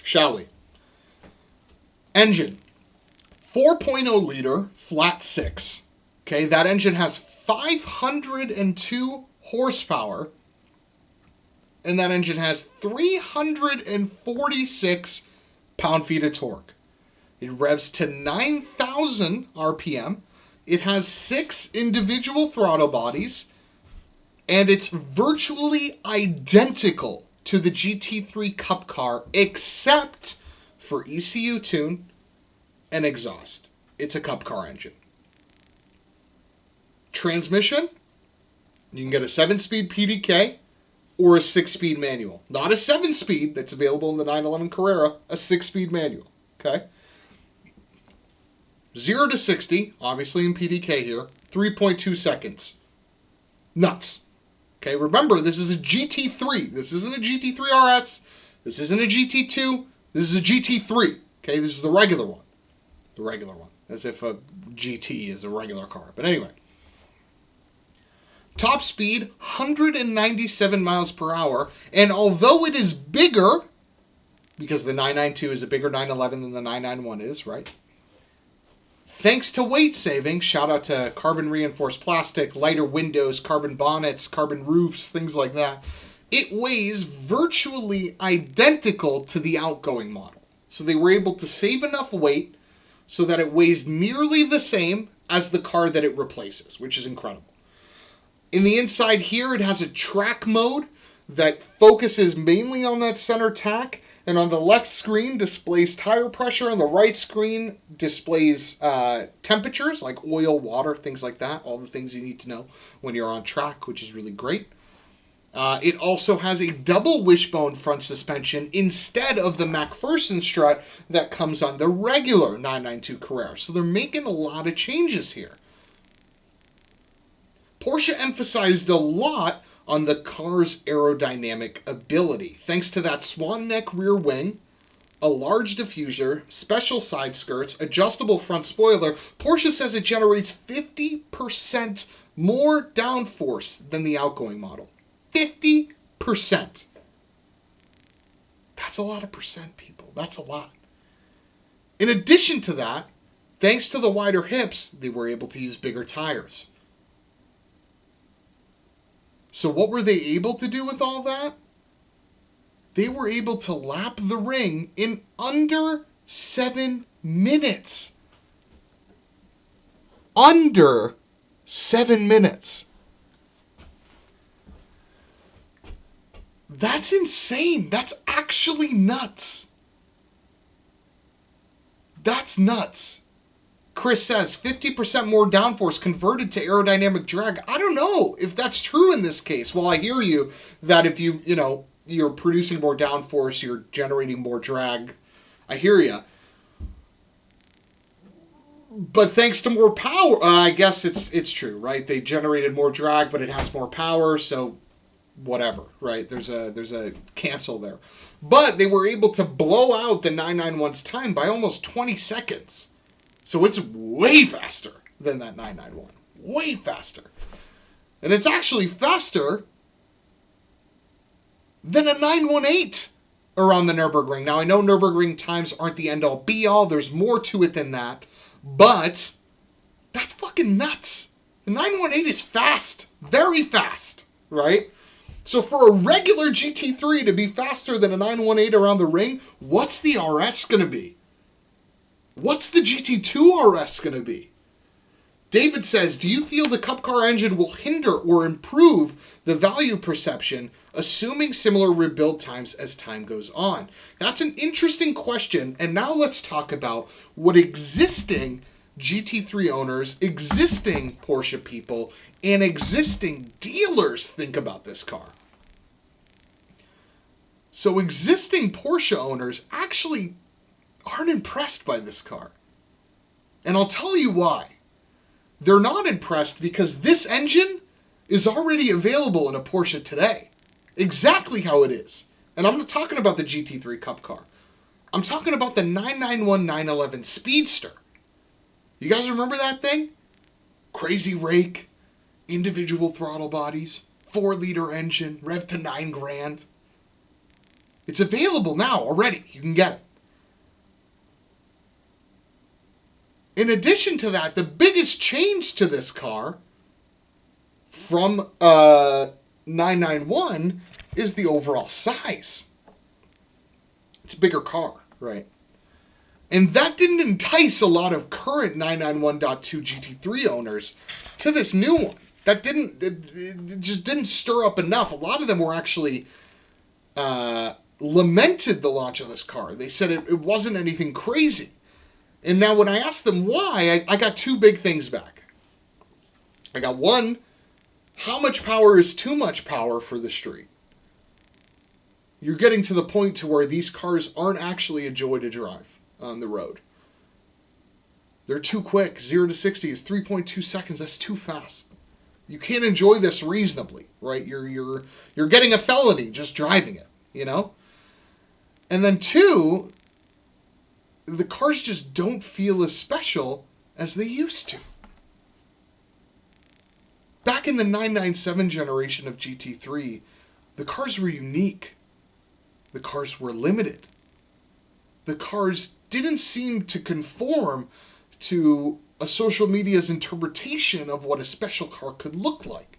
shall we? Engine. 4.0 liter, flat 6. Okay, that engine has 502 horsepower. And that engine has 346 pound-feet of torque. It revs to 9,000 RPM. It has 6 individual throttle bodies. And it's virtually identical to the GT3 Cup car, except for ECU tune and exhaust. It's a Cup car engine. Transmission, you can get a 7-speed PDK or a 6-speed manual. Not a 7-speed that's available in the 911 Carrera, a 6-speed manual. Okay? 0 to 60, obviously in PDK here, 3.2 seconds. Nuts. Okay, remember, this is a GT3. This isn't a GT3 RS. This isn't a GT2. This is a GT3. Okay, this is the regular one. The regular one. As if a GT is a regular car. But anyway. Top speed, 197 miles per hour. And although it is bigger, because the 992 is a bigger 911 than the 991 is, right? Thanks to weight saving, shout out to carbon reinforced plastic, lighter windows, carbon bonnets, carbon roofs, things like that. It weighs virtually identical to the outgoing model. So they were able to save enough weight so that it weighs nearly the same as the car that it replaces, which is incredible. In the inside here, it has a track mode that focuses mainly on that center tack, and on the left screen displays tire pressure, on the right screen displays temperatures like oil, water, things like that, all the things you need to know when you're on track, which is really great. It also has a double wishbone front suspension instead of the McPherson strut that comes on the regular 992 Carrera. So they're making a lot of changes here. Porsche emphasized a lot on the car's aerodynamic ability, thanks to that swan neck rear wing, a large diffuser, special side skirts, adjustable front spoiler. Porsche says it generates 50% more downforce than the outgoing model. 50%. That's a lot of percent, people. That's a lot. In addition to that, thanks to the wider hips, they were able to use bigger tires. So what were they able to do with all that? They were able to lap the ring in under 7 minutes. Under 7 minutes. That's insane. That's actually nuts. That's nuts. Chris says 50% more downforce converted to aerodynamic drag. I don't know if that's true in this case. Well, I hear you that if you're producing more downforce, you're generating more drag. I hear you. But thanks to more power, I guess it's true, right? They generated more drag, but it has more power, so whatever, right? There's a cancel there. But they were able to blow out the 991's time by almost 20 seconds. So it's way faster than that 991. Way faster. And it's actually faster than a 918 around the Nürburgring. Now, I know Nürburgring times aren't the end-all, be-all. There's more to it than that. But that's fucking nuts. The 918 is fast. Very fast. Right? So for a regular GT3 to be faster than a 918 around the ring, what's the RS going to be? What's the GT2 RS going to be? David says, do you feel the Cup car engine will hinder or improve the value perception, assuming similar rebuild times as time goes on? That's an interesting question, and now let's talk about what existing GT3 owners, existing Porsche people, and existing dealers think about this car. So existing Porsche owners actually aren't impressed by this car. And I'll tell you why. They're not impressed because this engine is already available in a Porsche today. Exactly how it is. And I'm not talking about the GT3 Cup car. I'm talking about the 991 911 Speedster. You guys remember that thing? Crazy rake, individual throttle bodies, 4-liter engine, rev to 9 grand. It's available now already. You can get it. In addition to that, the biggest change to this car from 991 is the overall size. It's a bigger car, right? And that didn't entice a lot of current 991.2 GT3 owners to this new one. That it just didn't stir up enough. A lot of them were actually lamented the launch of this car. They said it wasn't anything crazy. And now when I asked them why, I got two big things back. I got one, how much power is too much power for the street? You're getting to the point to where these cars aren't actually a joy to drive on the road. They're too quick. 0 to 60 is 3.2 seconds. That's too fast. You can't enjoy this reasonably, right? You're getting a felony just driving it, you know? And then two, the cars just don't feel as special as they used to. Back in the 997 generation of GT3, the cars were unique. The cars were limited. The cars didn't seem to conform to a social media's interpretation of what a special car could look like.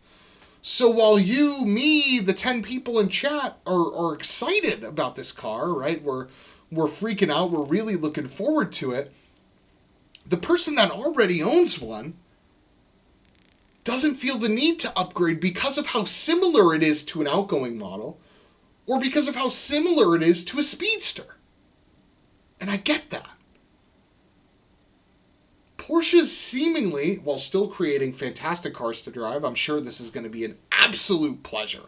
So while you, me, the 10 people in chat are excited about this car, right? We're freaking out. We're really looking forward to it. The person that already owns one doesn't feel the need to upgrade because of how similar it is to an outgoing model or because of how similar it is to a Speedster. And I get that. Porsche's seemingly, while still creating fantastic cars to drive, I'm sure this is going to be an absolute pleasure,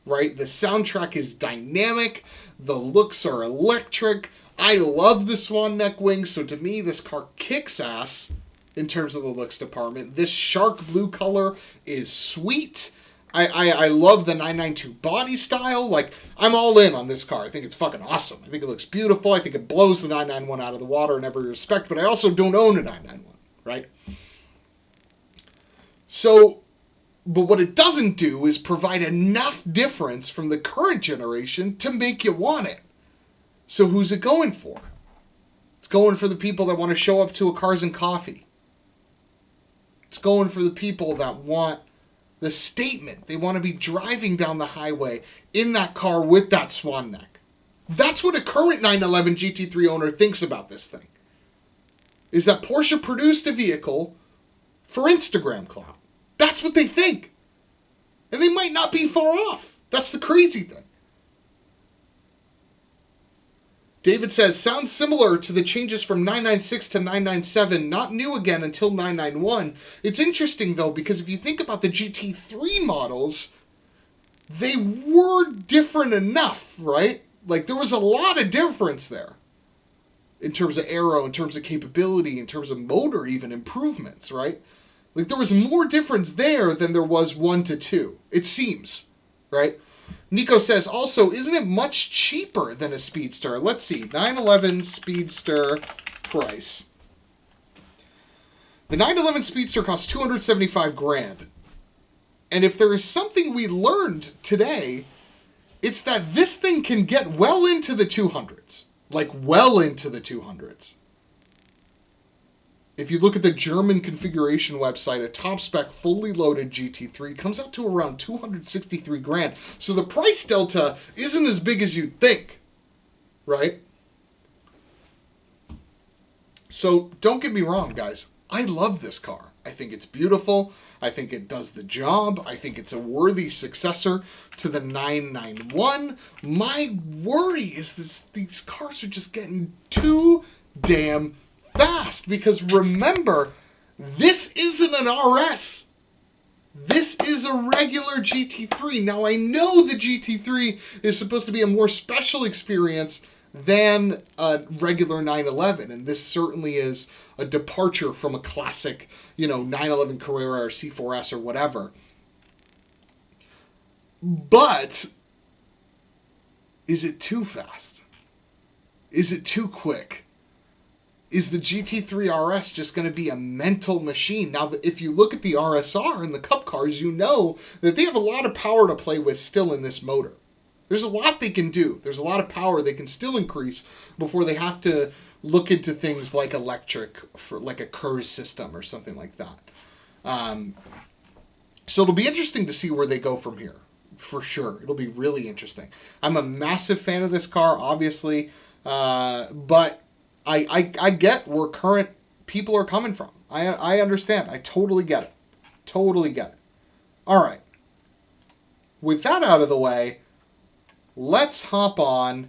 right? The soundtrack is dynamic. The looks are electric. I love the swan neck wings, so to me, this car kicks ass in terms of the looks department. This shark blue color is sweet. I love the 992 body style. Like, I'm all in on this car. I think it's fucking awesome. I think it looks beautiful. I think it blows the 991 out of the water in every respect, but I also don't own a 991, right? So, but what it doesn't do is provide enough difference from the current generation to make you want it. So who's it going for? It's going for the people that want to show up to a Cars and Coffee. It's going for the people that want the statement. They want to be driving down the highway in that car with that swan neck. That's what a current 911 GT3 owner thinks about this thing. Is that Porsche produced a vehicle for Instagram clout. That's what they think. And they might not be far off. That's the crazy thing. David says, sounds similar to the changes from 996 to 997, not new again until 991. It's interesting, though, because if you think about the GT3 models, they were different enough, right? Like, there was a lot of difference there. In terms of aero, in terms of capability, in terms of motor even improvements, right? Like, there was more difference there than there was 1 to 2. It seems, right? Nico says, also, isn't it much cheaper than a Speedster? Let's see. 911 Speedster price. The 911 Speedster costs $275,000. And if there is something we learned today, it's that this thing can get well into the 200s. Like, well into the 200s. If you look at the German configuration website, a top-spec, fully loaded GT3 comes out to around $263,000. So the price delta isn't as big as you'd think, right? So don't get me wrong, guys. I love this car. I think it's beautiful. I think it does the job. I think it's a worthy successor to the 991. My worry is these cars are just getting too damn fast, because remember, this isn't an RS. This is a regular GT3. Now, I know the GT3 is supposed to be a more special experience than a regular 911, and this certainly is a departure from a classic, 911 Carrera or C4S or whatever. But is it too fast? Is it too quick? Is the GT3 RS just going to be a mental machine? Now, if you look at the RSR and the Cup cars, you know that they have a lot of power to play with still in this motor. There's a lot they can do. There's a lot of power they can still increase before they have to look into things like electric, for like a KERS system or something like that. So it'll be interesting to see where they go from here, for sure. It'll be really interesting. I'm a massive fan of this car, obviously, but I get where current people are coming from. I understand. I totally get it. Totally get it. All right. With that out of the way, let's hop on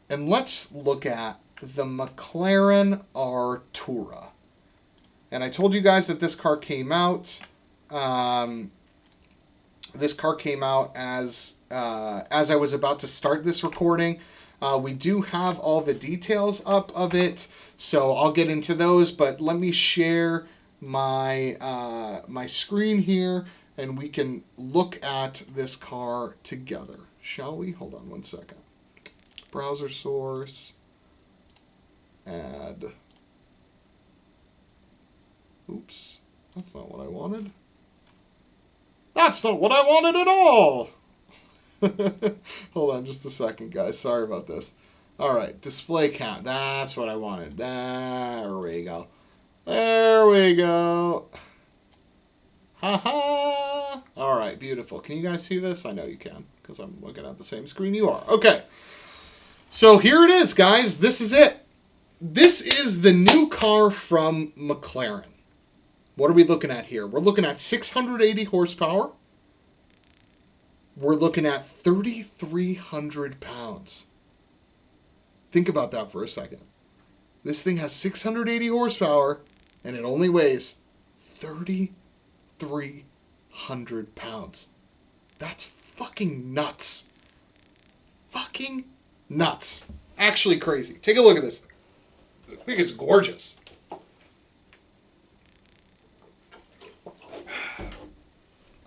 and let's look at the Mclaren Artura. And I told you guys that this car came out. This car came out as I was about to start this recording. We do have all the details up of it, so I'll get into those. But let me share my my screen here, and we can look at this car together, shall we? Hold on one second. Browser source. Add. Oops. That's not what I wanted. That's not what I wanted at all! Hold on just a second, guys. Sorry about this. Alright, display count. That's what I wanted. There we go. There we go. Ha-ha! Alright, beautiful. Can you guys see this? I know you can, because I'm looking at the same screen you are. Okay. So here it is, guys. This is it. This is the new car from McLaren. What are we looking at here? We're looking at 680 horsepower. We're looking at 3,300 pounds. Think about that for a second. This thing has 680 horsepower, and it only weighs 3,300 pounds. That's fucking nuts. Fucking nuts. Actually crazy. Take a look at this thing. I think it's gorgeous.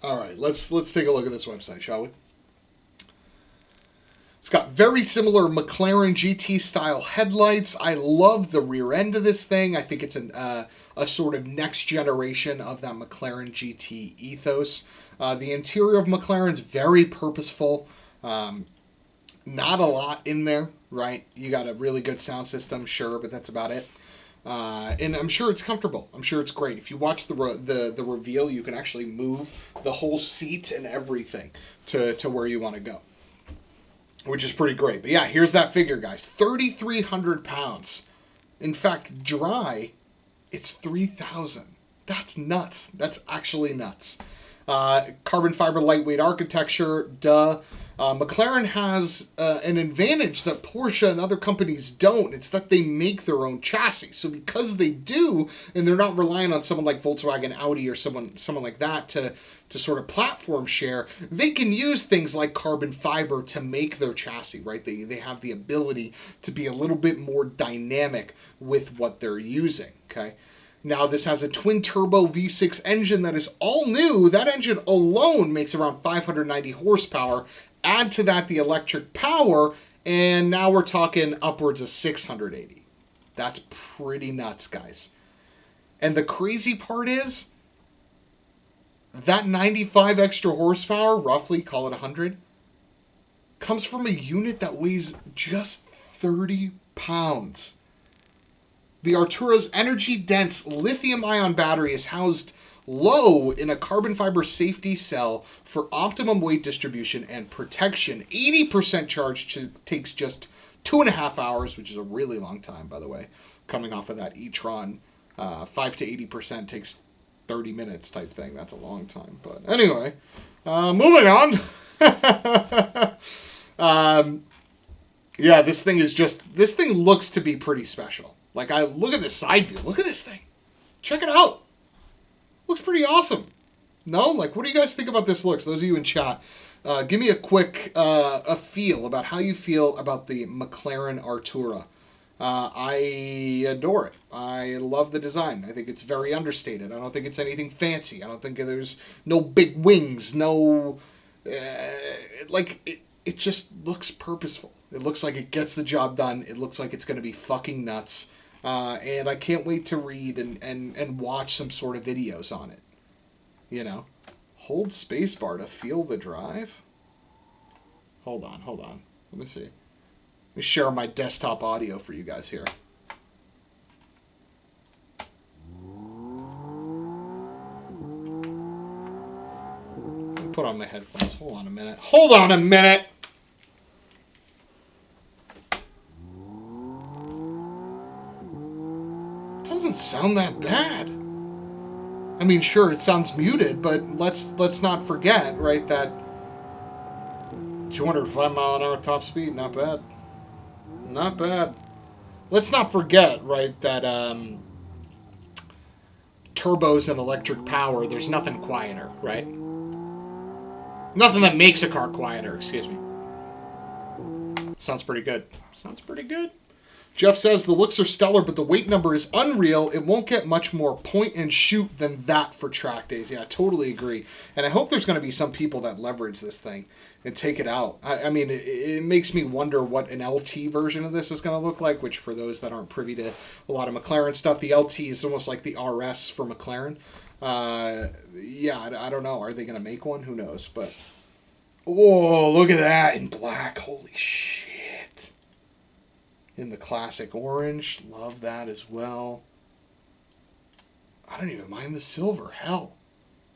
All right, let's take a look at this website, shall we? It's got very similar McLaren GT style headlights. I love the rear end of this thing. I think it's a sort of next generation of that McLaren GT ethos. The interior of McLaren's very purposeful. Not a lot in there, right? You got a really good sound system, sure, but that's about it. And I'm sure it's comfortable. I'm sure it's great. If you watch the reveal, you can actually move the whole seat and everything to where you want to go, which is pretty great. But yeah, here's that figure, guys. 3,300 pounds. In fact, dry, it's 3,000. That's nuts. That's actually nuts. Carbon fiber lightweight architecture, duh. McLaren has an advantage that Porsche and other companies don't. It's that they make their own chassis. So because they do, and they're not relying on someone like Volkswagen, Audi, or someone like that to sort of platform share, they can use things like carbon fiber to make their chassis, right? They have the ability to be a little bit more dynamic with what they're using, okay? Now, this has a twin-turbo V6 engine that is all new. That engine alone makes around 590 horsepower. Add to that the electric power, and now we're talking upwards of 680. That's pretty nuts, guys. And the crazy part is, that 95 extra horsepower, roughly, call it 100, comes from a unit that weighs just 30 pounds. The Artura's energy-dense lithium-ion battery is housed low in a carbon fiber safety cell for optimum weight distribution and protection. 80% charge takes just 2.5 hours, which is a really long time, by the way, coming off of that E-Tron. 5 to 80% takes 30 minutes type thing. That's a long time. But anyway, moving on. Yeah, this thing looks to be pretty special. Like, look at this side view. Look at this thing. Check it out. Looks pretty awesome. No? Like, what do you guys think about this looks? Those of you in chat, give me a quick a feel about how you feel about the McLaren Artura. I adore it. I love the design. I think it's very understated. I don't think it's anything fancy. I don't think there's no big wings, no... it just looks purposeful. It looks like it gets the job done. It looks like it's going to be fucking nuts. And I can't wait to read and watch some sort of videos on it. You know? Hold spacebar to feel the drive? Hold on. Let me see. Let me share my desktop audio for you guys here. Let me put on my headphones. Hold on a minute. Doesn't sound that bad. I mean, sure, it sounds muted, but let's not forget, right, that 205 mile an hour top speed, not bad. Not bad. Let's not forget, right, that turbos and electric power, there's nothing quieter, right? Nothing that makes a car quieter, excuse me. Sounds pretty good. Jeff says, the looks are stellar, but the weight number is unreal. It won't get much more point and shoot than that for track days. Yeah, I totally agree. And I hope there's going to be some people that leverage this thing and take it out. I mean, it makes me wonder what an LT version of this is going to look like, which for those that aren't privy to a lot of McLaren stuff, the LT is almost like the RS for McLaren. Yeah, I don't know. Are they going to make one? Who knows? But, whoa, look at that in black. Holy shit. In the classic orange. Love that as well. I don't even mind the silver. Hell.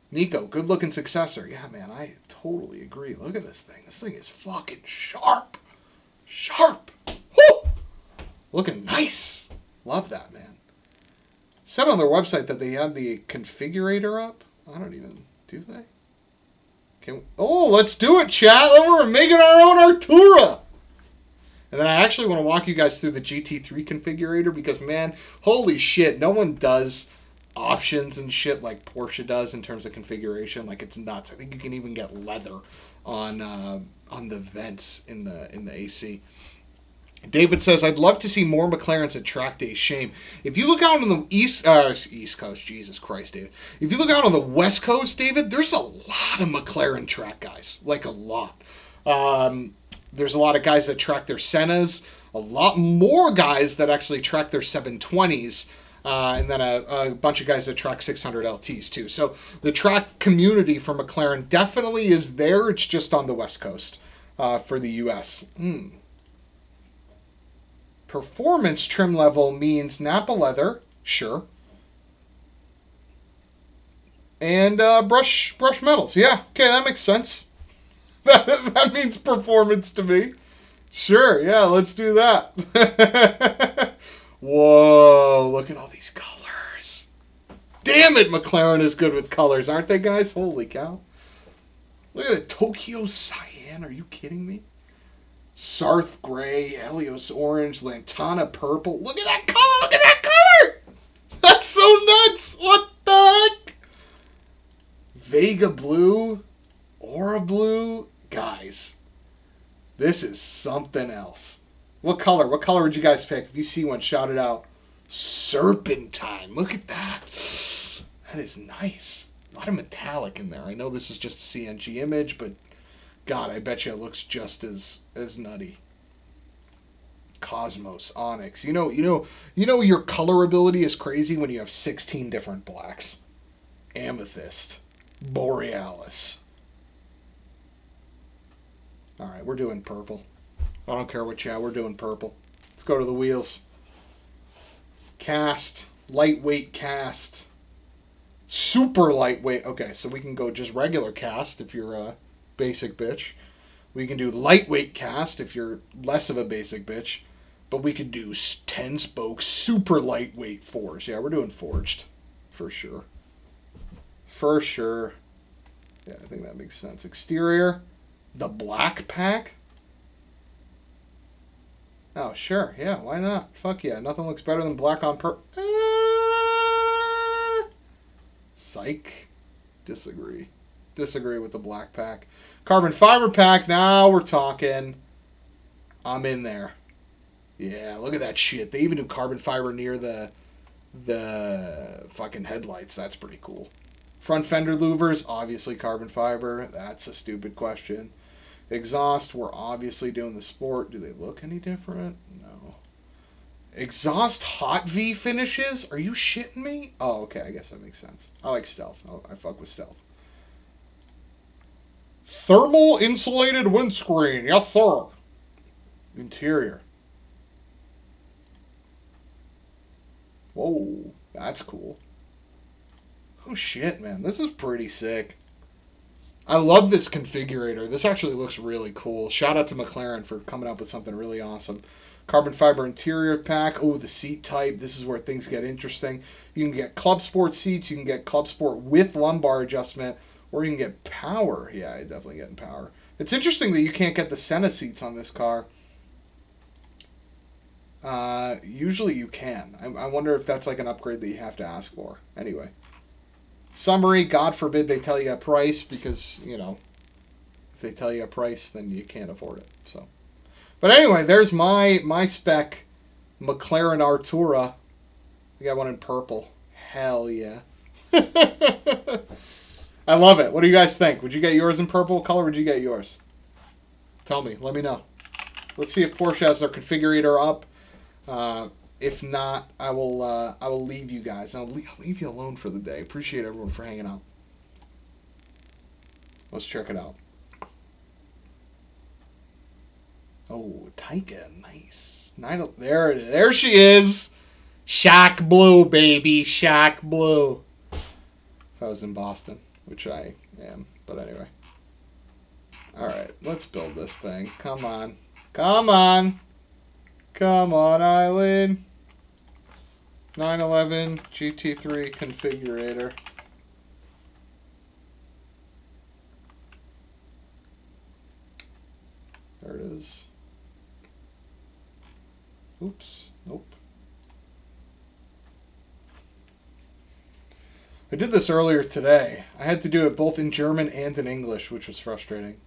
Nico, good looking successor. Yeah, man, I totally agree. Look at this thing. This thing is fucking sharp. Sharp. Woo! Looking nice. Love that, man. Said on their website that they had the configurator up. I don't even... Do they? Can we, oh, let's do it, chat. We're making our own Artura. And then I actually want to walk you guys through the Gt3 configurator because, man, holy shit, no one does options and shit like Porsche does in terms of configuration. Like, it's nuts. I think you can even get leather on the vents in the AC. David says, I'd love to see more McLarens at track days. Shame. If you look out on the East Coast, Jesus Christ, David. If you look out on the West Coast, David, there's a lot of McLaren track guys. Like, a lot. There's a lot of guys that track their Sennas, a lot more guys that actually track their 720s, and then a bunch of guys that track 600 LTs too. So the track community for McLaren definitely is there. It's just on the West Coast for the US. Performance trim level means Napa leather, sure. And brush metals. Yeah, okay, that makes sense. That means performance to me. Sure, yeah, let's do that. Whoa, look at all these colors. Damn it, McLaren is good with colors, aren't they, guys? Holy cow. Look at the Tokyo Cyan, are you kidding me? Sarth Gray, Helios Orange, Lantana Purple. Look at that color, look at that color! That's so nuts! What the heck? Vega Blue, Aura Blue. Guys, this is something else. What color would you guys pick? If you see one, shout it out. Serpentine. Look at that. That is nice. A lot of metallic in there. I know this is just a CNG image, but God, I bet you it looks just as nutty. Cosmos, Onyx. You know your colorability is crazy when you have 16 different blacks. Amethyst. Borealis. Alright, we're doing purple. I don't care what chat, we're doing purple. Let's go to the wheels. Cast. Lightweight cast. Super lightweight. Okay, so we can go just regular cast if you're a basic bitch. We can do lightweight cast if you're less of a basic bitch. But we could do 10-spoke super lightweight fours. Yeah, we're doing forged. For sure. For sure. Yeah, I think that makes sense. Exterior. The black pack? Oh, sure. Yeah, why not? Fuck yeah. Nothing looks better than black on purple. Psych. Disagree. Disagree with the black pack. Carbon fiber pack. Now we're talking. I'm in there. Yeah, look at that shit. They even do carbon fiber near the fucking headlights. That's pretty cool. Front fender louvers, obviously carbon fiber. That's a stupid question. Exhaust, we're obviously doing the sport. Do they look any different? No. Exhaust hot V finishes? Are you shitting me? Oh, okay, I guess that makes sense. I like stealth. I fuck with stealth. Thermal insulated windscreen. Yes, sir. Interior. Whoa, that's cool. Oh shit, man. This is pretty sick. I love this configurator. This actually looks really cool. Shout out to McLaren for coming up with something really awesome. Carbon fiber interior pack. Oh, the seat type. This is where things get interesting. You can get Club Sport seats. You can get Club Sport with lumbar adjustment. Or you can get power. Yeah, I definitely get power. It's interesting that you can't get the Senna seats on this car. Usually you can. I wonder if that's like an upgrade that you have to ask for. Anyway. Summary, God forbid they tell you a price because, you know, if they tell you a price, then you can't afford it. So, but anyway, there's my spec Mclaren Artura. I got one in purple. Hell yeah. I love it. What do you guys think? Would you get yours in purple? What color would you get yours? Tell me. Let me know. Let's see if Porsche has their configurator up. If not, I will leave you guys. I'll leave you alone for the day. Appreciate everyone for hanging out. Let's check it out. Oh, Taika, nice. There it is. There she is. Shock blue, baby. Shock blue. If I was in Boston, which I am, but anyway. All right, let's build this thing. Come on. Come on. Come on, Eileen. 911 Gt3 Configurator. There it is. Oops. Nope. I did this earlier today. I had to do it both in German and in English, which was frustrating.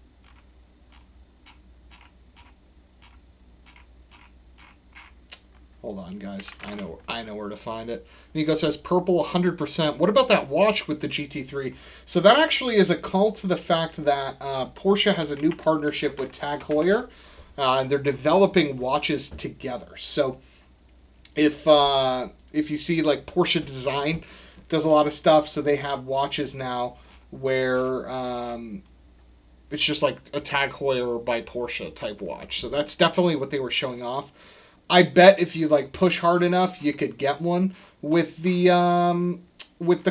Hold on, guys. I know where to find it. Nico says purple 100%. What about that watch with the GT3? So that actually is a call to the fact that Porsche has a new partnership with Tag Heuer, and they're developing watches together. So if you see like Porsche Design does a lot of stuff, so they have watches now where it's just like a Tag Heuer by Porsche type watch. So that's definitely what they were showing off. I bet if you like push hard enough, you could get one with the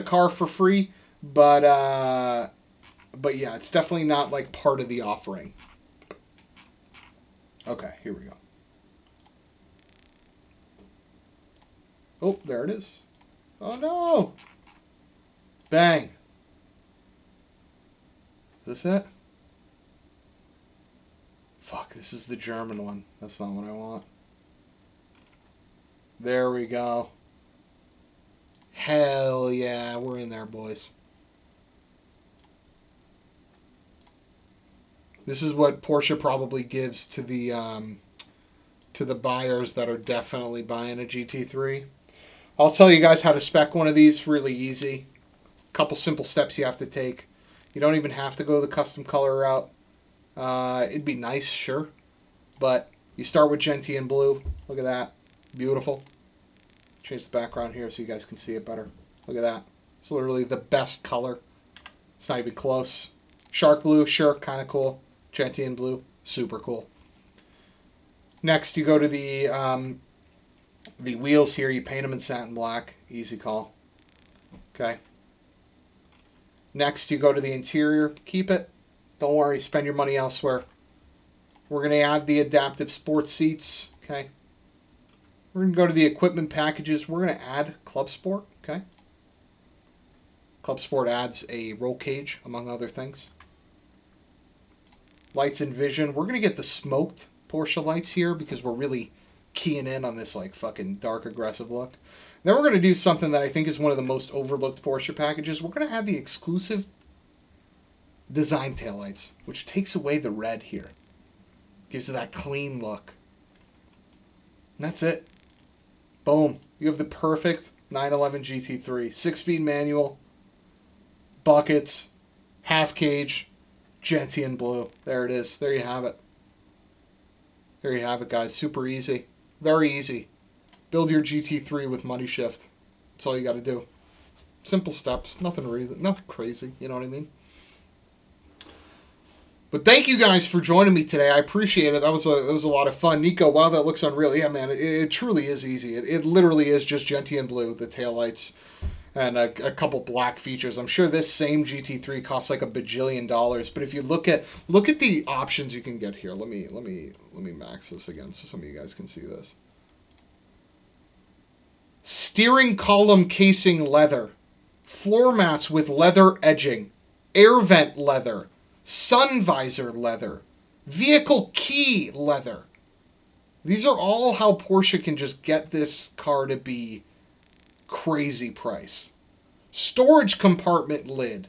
car for free. But yeah, it's definitely not like part of the offering. Okay, here we go. Oh, there it is. Oh no! Bang. Is this it? Fuck, this is the German one. That's not what I want. There we go. Hell yeah, we're in there, boys. This is what Porsche probably gives to the buyers that are definitely buying a GT3. I'll tell you guys how to spec one of these really easy. A couple simple steps you have to take. You don't even have to go the custom color route. It'd be nice, sure. But you start with gentian blue. Look at that. Beautiful. Change the background here so you guys can see it better. Look at that. It's literally the best color. It's not even close. Shark blue, sure, kind of cool. Gentian blue, super cool. Next, you go to the wheels here. You paint them in satin black. Easy call. Okay. Next, you go to the interior. Keep it. Don't worry. Spend your money elsewhere. We're going to add the adaptive sports seats. Okay. We're going to go to the equipment packages. We're going to add Club Sport. Okay. Club Sport adds a roll cage, among other things. Lights and vision. We're going to get the smoked Porsche lights here because we're really keying in on this like fucking dark aggressive look. Then we're going to do something that I think is one of the most overlooked Porsche packages. We're going to add the exclusive design taillights, which takes away the red here. Gives it that clean look. And that's it. Boom. You have the perfect 911 GT3. 6-speed manual. Buckets. Half cage. Gentian blue. There it is. There you have it. There you have it, guys. Super easy. Very easy. Build your GT3 with Money Shift. That's all you got to do. Simple steps. Nothing crazy. You know what I mean? But thank you guys for joining me today. I appreciate it. That was a lot of fun. Nico, wow, that looks unreal. Yeah, man, it truly is easy. It literally is just gentian blue, the taillights, and a couple black features. I'm sure this same GT3 costs like $1 bajillion. But if you look at the options you can get here. Let me max this again so some of you guys can see this. Steering column casing leather, floor mats with leather edging, air vent leather, sun visor leather, vehicle key leather. These are all how Porsche can just get this car to be crazy price. Storage compartment lid.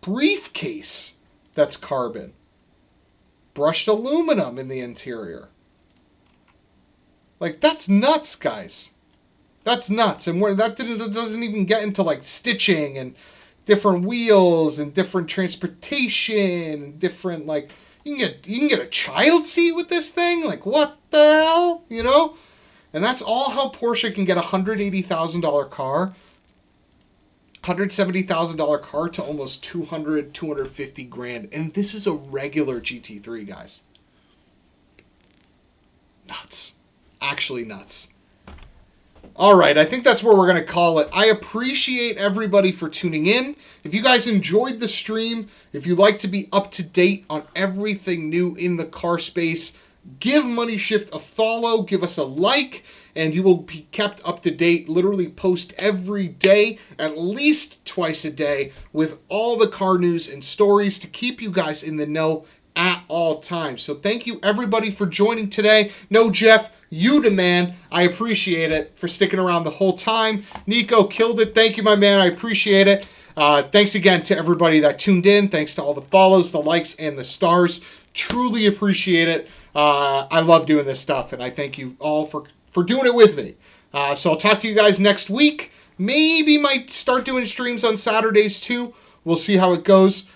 Briefcase that's carbon. Brushed aluminum in the interior. Like, that's nuts, guys. That's nuts. And that doesn't even get into, like, stitching and different wheels and different transportation and different, like, you can get a child seat with this thing. Like, what the hell? You know? And that's all how Porsche can get a $180,000 car, $170,000 car to almost 250 grand. And this is a regular GT3, guys. Nuts. Actually nuts. All right, I think that's where we're going to call it. I appreciate everybody for tuning in. If you guys enjoyed the stream, if you'd like to be up to date on everything new in the car space, give Money Shift a follow, give us a like, and you will be kept up to date. Literally post every day, at least twice a day, with all the car news and stories to keep you guys in the know at all times. So thank you everybody for joining today. No, Jeff, you the man. I appreciate it for sticking around the whole time. Nico killed it. Thank you, my man. I appreciate it. Thanks again to everybody that tuned in. Thanks to all the follows, the likes, and the stars. Truly appreciate it. I love doing this stuff, and I thank you all for doing it with me. So I'll talk to you guys next week. Maybe might start doing streams on Saturdays too. We'll see how it goes.